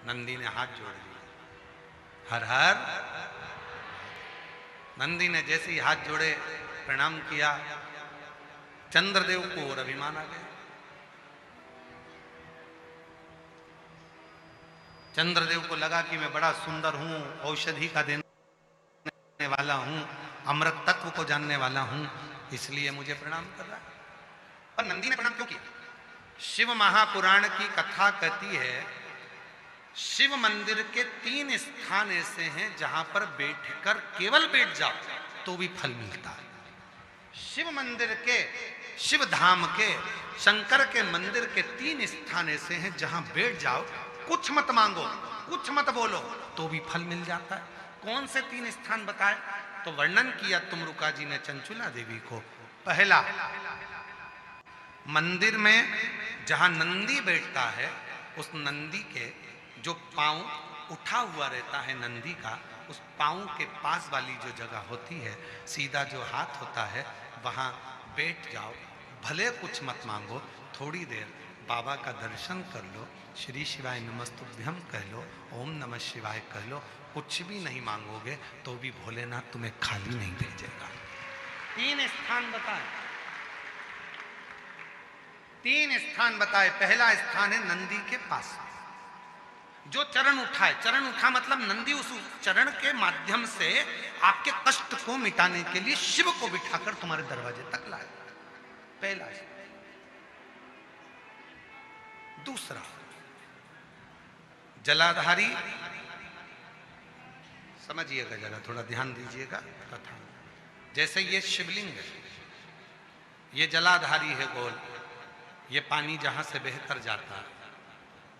नंदी ने हाथ जोड़ दिया, हर हर। नंदी ने जैसे ही हाथ जोड़े, प्रणाम किया, चंद्रदेव को और अभिमान आ गया। चंद्रदेव को लगा कि मैं बड़ा सुंदर हूं, औषधि का देने वाला हूं, अमृत तत्व को जानने वाला हूं, इसलिए मुझे प्रणाम कर रहा है। पर नंदी ने प्रणाम क्यों किया? शिव महापुराण की कथा कहती है, शिव मंदिर के 3 स्थान ऐसे हैं जहां पर बैठकर केवल बैठ जाओ तो भी फल मिलता है। शिव मंदिर के, शिव धाम के, शंकर के मंदिर के 3 स्थान ऐसे हैं जहां बैठ जाओ, कुछ मत मांगो, कुछ मत बोलो तो भी फल मिल जाता है। कौन से 3 स्थान बताए? तो वर्णन किया तुमरुका जी ने चंचुला देवी को। पहला, मंदिर में जहां नंदी बैठता है, उस नंदी के जो पांव उठा हुआ रहता है नंदी का, उस पांव के पास वाली जो जगह होती है, सीधा जो हाथ होता है, वहां बैठ जाओ, भले कुछ मत मांगो, थोड़ी देर बाबा का दर्शन कर लो, श्री शिवाय नमस्तुभ्यम कह लो, ओम नमः शिवाय कह लो, कुछ भी नहीं मांगोगे तो भी भोलेनाथ तुम्हें खाली नहीं भेजेगा। 3 स्थान बताए, 3 स्थान बताए। पहला स्थान है नंदी के पास, जो चरण उठाए, चरण उठा मतलब नंदी उस चरण के माध्यम से आपके कष्ट को मिटाने के लिए शिव को बिठाकर तुम्हारे दरवाजे तक लाए। पहला। दूसरा, जलाधारी, समझिएगा जरा, थोड़ा ध्यान दीजिएगा कथा। जैसे ये शिवलिंग है, ये जलाधारी है गोल, ये पानी जहां से बहकर जाता है,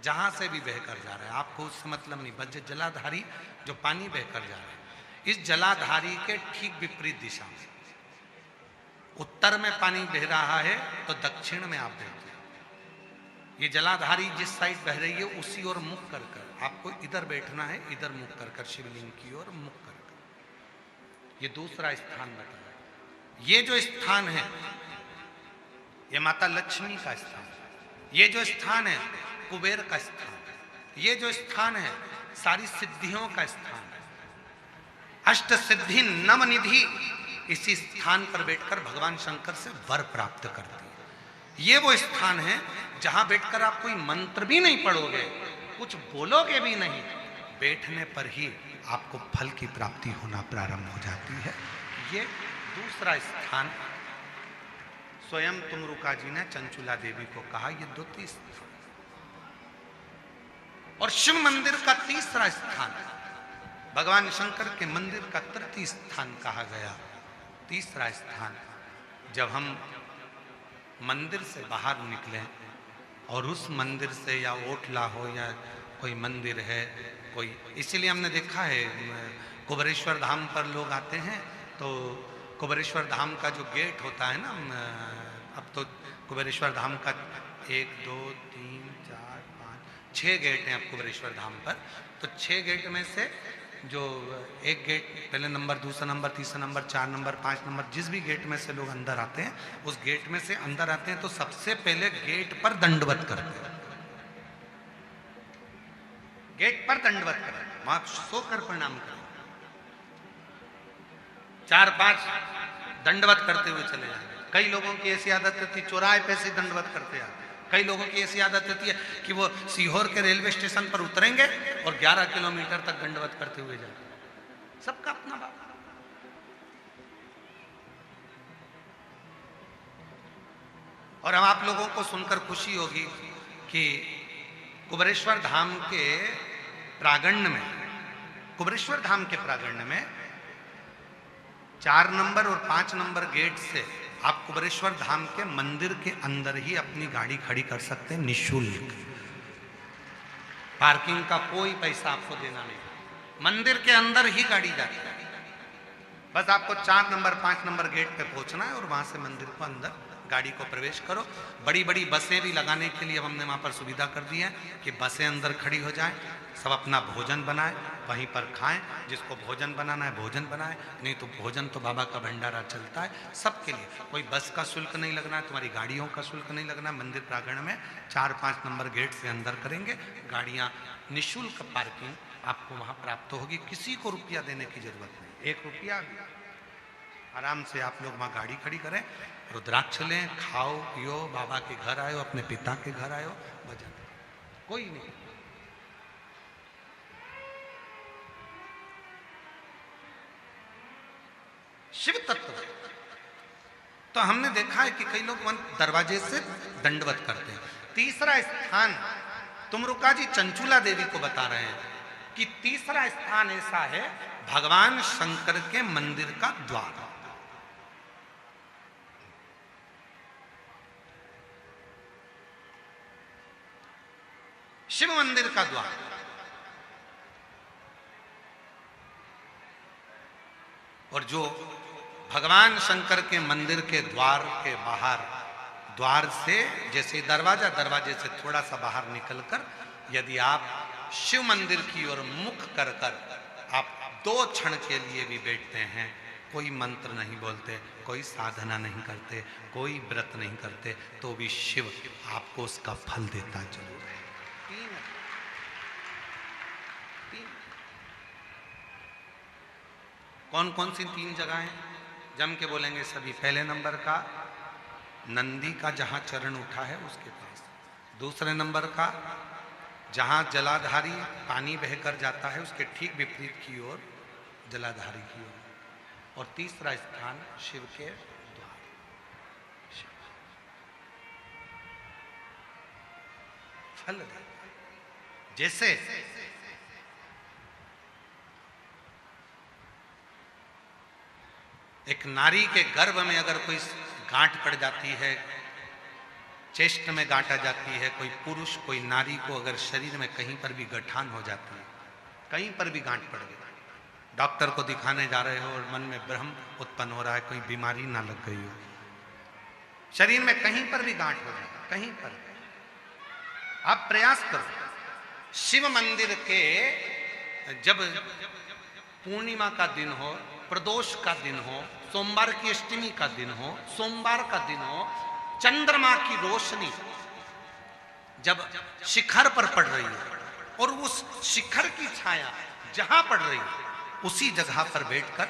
जहां से भी बहकर जा रहा है, आपको उससे मतलब नहीं, बस जलाधारी जो पानी बहकर जा रहा है, इस जलाधारी के ठीक विपरीत दिशा में, उत्तर में पानी बह रहा है तो दक्षिण में आप बैठे। ये जलाधारी जिस साइड बह रही है उसी ओर मुख कर कर आपको इधर बैठना है, इधर मुख कर कर शिवलिंग की ओर मुख कर कर। ये दूसरा स्थान बताया। ये जो स्थान है, ये माता लक्ष्मी का स्थान, ये जो स्थान है कुबेर का स्थान, ये जो स्थान है सारी सिद्धियों का स्थान है। अष्ट सिद्धि नवनिधि इसी स्थान पर बैठकर भगवान शंकर से वर प्राप्त करते हैं। ये वो स्थान है जहां बैठकर आप कोई मंत्र भी नहीं पढ़ोगे, कुछ बोलोगे भी नहीं, बैठने पर ही आपको फल की प्राप्ति होना प्रारंभ हो जाती है। ये दूसरा स्थान स्वयं तुमरुका जी ने चंचुला देवी को कहा, ये 2 स्थान। और शिव मंदिर का तीसरा स्थान, भगवान शंकर के मंदिर का तृतीय स्थान कहा गया। तीसरा स्थान, जब हम मंदिर से बाहर निकले और उस मंदिर से, या ओटला हो या कोई मंदिर है कोई, इसीलिए हमने देखा है कुबेरेश्वर धाम पर लोग आते हैं तो कुबेरेश्वर धाम का जो गेट होता है ना, अब तो कुबेरेश्वर धाम का 1 2 3 4 5 6 गेट हैं अब कुबेरेश्वर धाम पर। तो 6 गेट में से जो एक गेट, पहले नंबर, दूसरा नंबर, तीसरा नंबर, 4 नंबर, 5 नंबर, जिस भी गेट में से लोग अंदर आते हैं, उस गेट में से अंदर आते हैं तो सबसे पहले गेट पर दंडवत करते हैं। गेट पर दंडवत करें, वहां सोकर प्रणाम करें, 4-5 दंडवत करते हुए चले जाएंगे। कई लोगों की ऐसी आदत होती है चौराहे पे से दंडवत करते हैं। कई लोगों की ऐसी आदत होती है कि वो सीहोर के रेलवे स्टेशन पर उतरेंगे और 11 किलोमीटर तक दंडवत करते हुए जाएंगे। सबका अपना बात। और हम आप लोगों को सुनकर खुशी होगी कि कुबेरेश्वर धाम के प्रांगण में, कुबेरेश्वर धाम के प्रांगण में 4 नंबर और 5 नंबर गेट से आप कुबेरेश्वर धाम के मंदिर के अंदर ही अपनी गाड़ी खड़ी कर सकते हैं निःशुल्क। पार्किंग का कोई पैसा आपको देना नहीं, मंदिर के अंदर ही गाड़ी जाती है। बस आपको 4 नंबर 5 नंबर गेट पे पहुंचना है और वहां से मंदिर को अंदर गाड़ी को प्रवेश करो। बड़ी बड़ी बसें भी लगाने के लिए हमने वहाँ पर सुविधा कर दी है कि बसें अंदर खड़ी हो जाएं, सब अपना भोजन बनाए, वहीं पर खाएं। जिसको भोजन बनाना है भोजन बनाए, नहीं तो भोजन तो बाबा का भंडारा चलता है सबके लिए। कोई बस का शुल्क नहीं लगना है, तुम्हारी गाड़ियों का शुल्क नहीं लगना है। मंदिर प्रांगण में 4-5 नंबर गेट से अंदर करेंगे, गाड़ियाँ निःशुल्क पार्किंग आपको वहाँ प्राप्त होगी। किसी को रुपया देने की जरूरत नहीं, 1 रुपया भी। आराम से आप लोग वहाँ गाड़ी खड़ी करें, रुद्राक्ष लें, खाओ पियो, बाबा के घर आयो, अपने पिता के घर आयो, भजन। कोई नहीं। शिव तत्व तो हमने देखा है कि कई लोग दरवाजे से दंडवत करते हैं। तीसरा स्थान तुमरुका जी चंचुला देवी को बता रहे हैं कि तीसरा स्थान ऐसा है भगवान शंकर के मंदिर का द्वार। शिव मंदिर का द्वार। और जो भगवान शंकर के मंदिर के द्वार के बाहर, द्वार से जैसे दरवाजा, दरवाजे से थोड़ा सा बाहर निकलकर यदि आप शिव मंदिर की ओर मुख कर कर आप 2 क्षण के लिए भी बैठते हैं, कोई मंत्र नहीं बोलते, कोई साधना नहीं करते, कोई व्रत नहीं करते, तो भी शिव आपको उसका फल देता जरूर है। 3 कौन कौन सी 3 जगह हैं? जम के बोलेंगे सभी। पहले नंबर का नंदी का जहां चरण उठा है उसके पास। दूसरे नंबर का जहां जलाधारी पानी बहकर जाता है उसके ठीक विपरीत की ओर, जलाधारी की ओर। और तीसरा स्थान शिव के द्वार। फल दे। जैसे एक नारी के गर्भ में अगर कोई गांठ पड़ जाती है, चेस्ट में गांठ आ जाती है, कोई पुरुष कोई नारी को अगर शरीर में कहीं पर भी गठान हो जाती है, कहीं पर भी गांठ पड़ गई, डॉक्टर को दिखाने जा रहे हो और मन में भ्रम उत्पन्न हो रहा है कोई बीमारी ना लग गई हो, शरीर में कहीं पर भी गांठ हो जाए, कहीं पर आप प्रयास करो। शिव मंदिर के जब पूर्णिमा का दिन हो, प्रदोष का दिन हो, सोमवार की अष्टमी का दिन हो, सोमवार का दिन हो, चंद्रमा की रोशनी जब शिखर पर पड़ रही है और उस शिखर की छाया जहां पड़ रही है उसी जगह पर बैठकर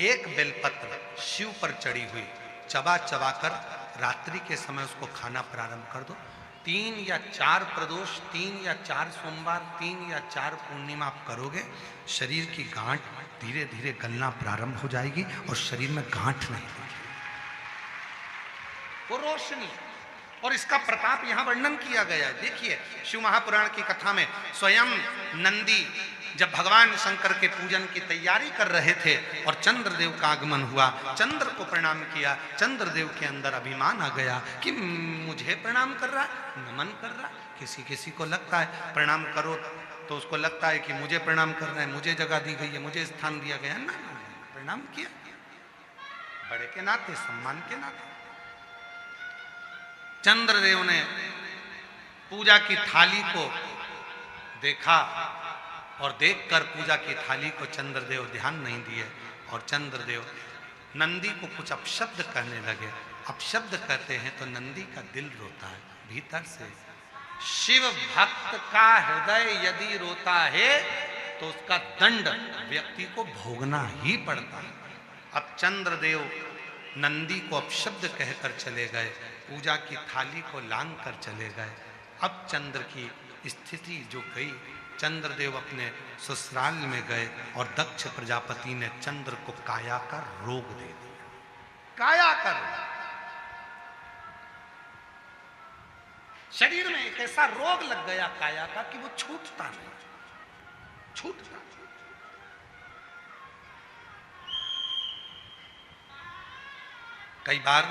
एक बेलपत्र शिव पर चढ़ी हुई चबा चबा कर रात्रि के समय उसको खाना प्रारंभ कर दो। 3 या 4 प्रदोष, 3 या 4 सोमवार, 3 या 4 पूर्णिमा आप करोगे, शरीर की गांठ धीरे धीरे गलना प्रारंभ हो जाएगी और शरीर में गांठ नहीं दिखेगी। वो रोशनी और इसका प्रताप यहां वर्णन किया गया है। देखिए शिव महापुराण की कथा में स्वयं नंदी जब भगवान शंकर के पूजन की तैयारी कर रहे थे और चंद्रदेव का आगमन हुआ, चंद्र को प्रणाम किया, चंद्रदेव के अंदर अभिमान आ गया कि मुझे प्रणाम कर रहा है, नमन कर रहा है। किसी किसी को लगता है प्रणाम करो तो उसको लगता है कि मुझे प्रणाम करना है, मुझे जगह दी गई है, मुझे स्थान दिया गया है। ना, प्रणाम किया बड़े के नाते, सम्मान के नाते। चंद्रदेव ने पूजा की थाली को देखा और देखकर पूजा की थाली को चंद्रदेव ध्यान नहीं दिए और चंद्रदेव नंदी को कुछ अपशब्द कहने लगे। अपशब्द कहते हैं तो नंदी का दिल रोता है भीतर से। शिव भक्त का हृदय यदि रोता है तो उसका दंड व्यक्ति को भोगना ही पड़ता है। अब चंद्रदेव नंदी को अपशब्द कहकर चले गए, पूजा की थाली को लांग कर चले गए। अब चंद्र की स्थिति जो गई, चंद्रदेव अपने ससुराल में गए और दक्ष प्रजापति ने चंद्र को काया का रोग दे दिया। काया का रोग, शरीर में एक ऐसा रोग लग गया काया का कि वो छूटता नहीं, छूटता। कई बार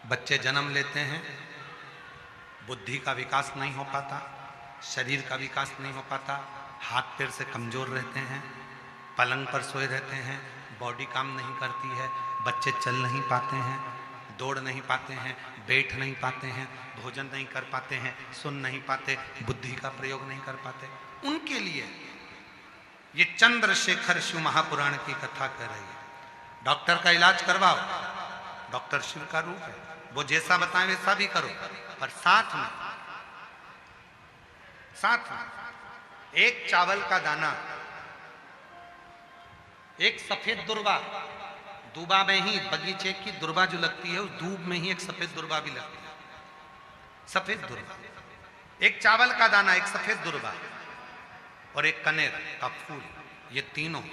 बच्चे जन्म लेते हैं, बुद्धि का विकास नहीं हो पाता, शरीर का विकास नहीं हो पाता, हाथ पैर से कमजोर रहते हैं, पलंग पर सोए रहते हैं, बॉडी काम नहीं करती है, बच्चे चल नहीं पाते हैं, दौड़ नहीं पाते हैं, बैठ नहीं पाते हैं, भोजन नहीं कर पाते हैं, सुन नहीं पाते, बुद्धि का प्रयोग नहीं कर पाते, उनके लिए ये चंद्रशेखर शिव महापुराण की कथा कह रही है। डॉक्टर का इलाज करवाओ, डॉक्टर शिव का रूप है, वो जैसा बताएं वैसा भी करो, पर साथ में एक चावल का दाना, एक सफेद दुर्वा, दूबा में ही बगीचे की दुर्वा जो लगती है उस दूब में ही एक सफेद दुर्वा भी लगती है, सफेद दुर्वा, एक चावल का दाना, एक सफेद दुर्वा और एक कनेर का फूल, ये तीनों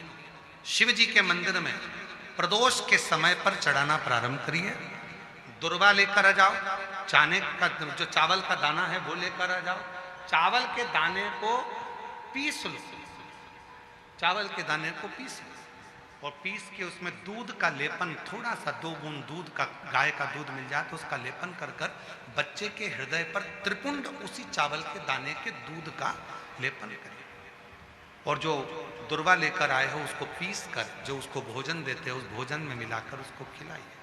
शिव जी के मंदिर में प्रदोष के समय पर चढ़ाना प्रारंभ करिए। दुर्वा लेकर आ जाओ, चाने का जो चावल का दाना है वो लेकर आ जाओ, चावल के दाने को पीस लो, चावल के दाने को पीस लो और पीस के उसमें दूध का लेपन, थोड़ा सा 2 बूंद दूध का, गाय का दूध मिल जाए तो उसका लेपन कर कर बच्चे के हृदय पर त्रिपुंड उसी चावल के दाने के दूध का लेपन करिए और जो दुर्वा लेकर आए हो उसको पीस कर जो उसको भोजन देते हो उस भोजन में मिलाकर उसको खिलाइए।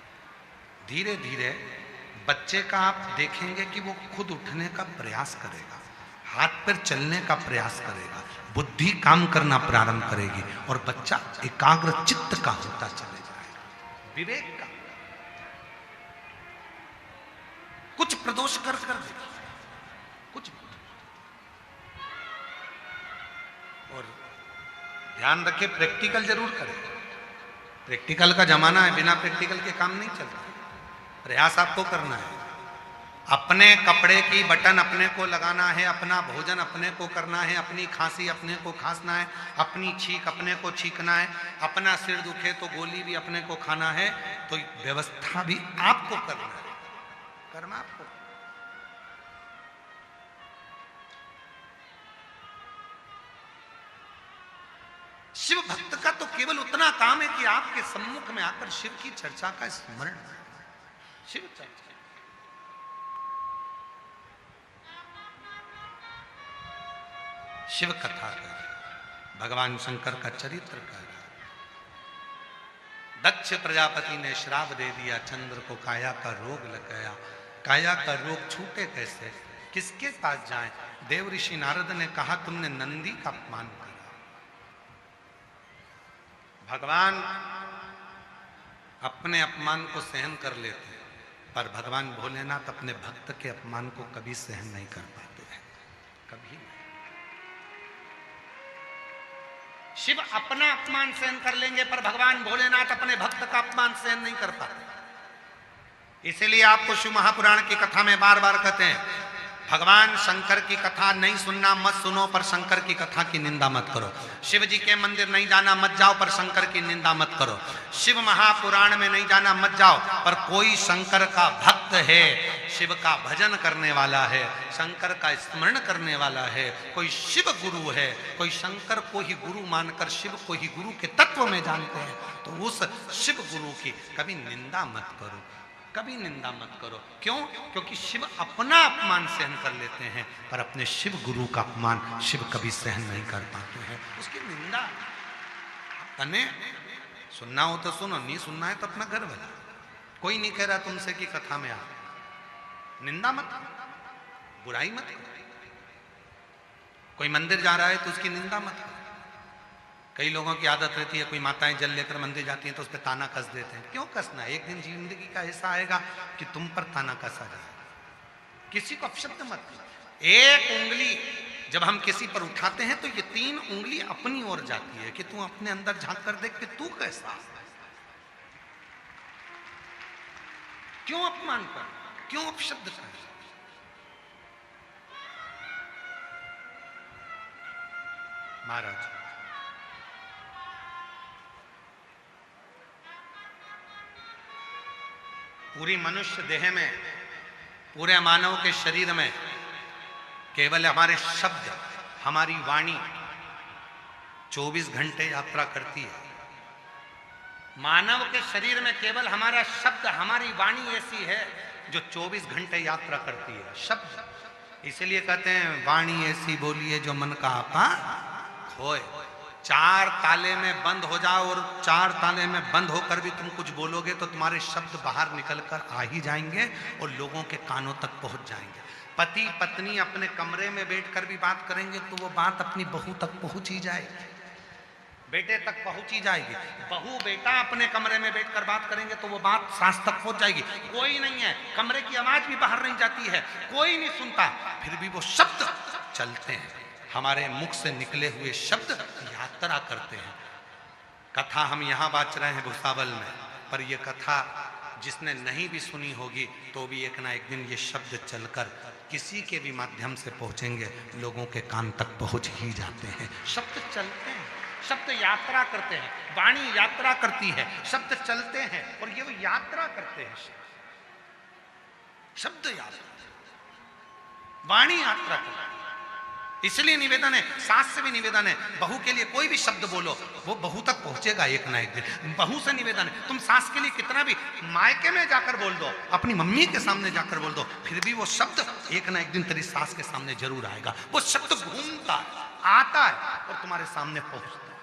धीरे धीरे बच्चे का आप देखेंगे कि वो खुद उठने का प्रयास करेगा, हाथ पैर चलने का प्रयास करेगा, बुद्धि काम करना प्रारंभ करेगी और बच्चा एकाग्र चित्त का होता चले जाएगा, विवेक का। कुछ प्रदोष कर देखिए, कुछ और ध्यान रखे प्रैक्टिकल जरूर करें। प्रैक्टिकल का जमाना है, बिना प्रैक्टिकल के काम नहीं चलता। प्रयास आपको करना है, अपने कपड़े की बटन अपने को लगाना है, अपना भोजन अपने को करना है, अपनी खांसी अपने को खांसना है, अपनी छींक अपने को छींकना है, अपना सिर दुखे तो गोली भी अपने को खाना है, तो व्यवस्था भी आपको करना है, करना आपको। शिव भक्त का तो केवल उतना काम है कि आपके सम्मुख में आकर शिव की चर्चा का स्मरण, शिव चर्चा, शिव कथा कर, भगवान शंकर का चरित्र कर। दक्ष प्रजापति ने श्राप दे दिया, चंद्र को काया का रोग लग गया। काया का रोग छूटे कैसे, किसके पास जाएं? देव ऋषि नारद ने कहा तुमने नंदी का अपमान किया। भगवान अपने अपमान को सहन कर लेते हैं, पर भगवान भोलेनाथ अपने भक्त के अपमान को कभी सहन नहीं कर पाते हैं, कभी नहीं। शिव अपना अपमान सहन कर लेंगे, पर भगवान भोलेनाथ अपने भक्त का अपमान सहन नहीं कर पाते। इसीलिए आपको शिव महापुराण की कथा में बार बार कहते हैं, भगवान शंकर की कथा नहीं सुनना मत सुनो, पर शंकर की कथा की निंदा मत करो। शिव जी के मंदिर नहीं जाना मत जाओ, पर शंकर की निंदा मत करो। शिव महापुराण में नहीं जाना मत जाओ, पर कोई शंकर का भक्त है, शिव का भजन करने वाला है, शंकर का स्मरण करने वाला है, कोई शिव गुरु है, कोई शंकर को ही गुरु मानकर शिव को ही गुरु के तत्व में जानते हैं, तो उस शिव गुरु की कभी निंदा मत करो, कभी निंदा मत करो। क्यों? क्योंकि शिव अपना अपमान सहन कर लेते हैं, पर अपने शिव गुरु का अपमान शिव कभी सहन नहीं कर पाते हैं, उसकी निंदा करने। सुनना हो तो सुनो, नहीं सुनना है तो अपना घर बजा। कोई नहीं कह रहा तुमसे कि कथा में आ, निंदा मत करो, बुराई मत करो। कोई मंदिर जा रहा है तो उसकी निंदा मत करो। कई लोगों की आदत रहती है, कोई माताएं जल लेकर मंदिर जाती हैं तो उस पर ताना कस देते हैं। क्यों कसना है? एक दिन जिंदगी का ऐसा आएगा कि तुम पर ताना कसा जाए। किसी को अपशब्द मत करो। एक उंगली जब हम किसी पर उठाते हैं तो ये 3 उंगली अपनी ओर जाती है कि तू अपने अंदर झांक कर देख कि तू कैसा। क्यों अपमान कर, क्यों अपशब्द कर? महाराज पूरी मनुष्य देह में, पूरे मानव के शरीर में केवल हमारे शब्द, हमारी वाणी 24 घंटे यात्रा करती है। मानव के शरीर में केवल हमारा शब्द, हमारी वाणी ऐसी है जो 24 घंटे यात्रा करती है। शब्द, इसलिए कहते हैं वाणी ऐसी बोलिए जो मन का आपा खोए। चार ताले में बंद हो जाओ और चार ताले में बंद होकर भी तुम कुछ बोलोगे तो तुम्हारे शब्द बाहर निकलकर आ ही जाएंगे और लोगों के कानों तक पहुंच जाएंगे। पति पत्नी अपने कमरे में बैठकर भी बात करेंगे तो वो बात अपनी बहू तक पहुंच ही जाएगी, बेटे तक पहुंच ही जाएगी। बहू बेटा अपने कमरे में बैठकर बात करेंगे तो वो बात सास तक पहुंच जाएगी। कोई नहीं है, कमरे की आवाज भी बाहर नहीं जाती है, कोई नहीं सुनता, फिर भी वो शब्द चलते हैं। हमारे मुख से निकले हुए शब्द यात्रा करते हैं। कथा हम यहां बाँच रहे हैं भुसावल में, पर यह कथा जिसने नहीं भी सुनी होगी तो भी एक ना एक दिन ये शब्द चलकर किसी के भी माध्यम से पहुंचेंगे, लोगों के कान तक पहुंच ही जाते हैं। शब्द चलते हैं, शब्द यात्रा करते हैं, वाणी यात्रा करती है, शब्द चलते हैं और ये वो यात्रा करते हैं। शब्द यात्रा, वाणी यात्रा करती है। इसलिए निवेदन है, सास से भी निवेदन है, बहू के लिए कोई भी शब्द बोलो वो बहू तक पहुंचेगा एक ना एक दिन। बहू से निवेदन है, तुम सास के लिए कितना भी मायके में जाकर बोल दो, अपनी मम्मी के सामने जाकर बोल दो, फिर भी वो शब्द एक ना एक दिन तेरी सास के सामने जरूर आएगा। वो शब्द घूमता है, आता है और तुम्हारे सामने पहुंचता है।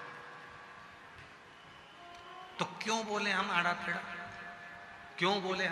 तो क्यों बोले हम आड़ा टेढ़ा, क्यों बोले हम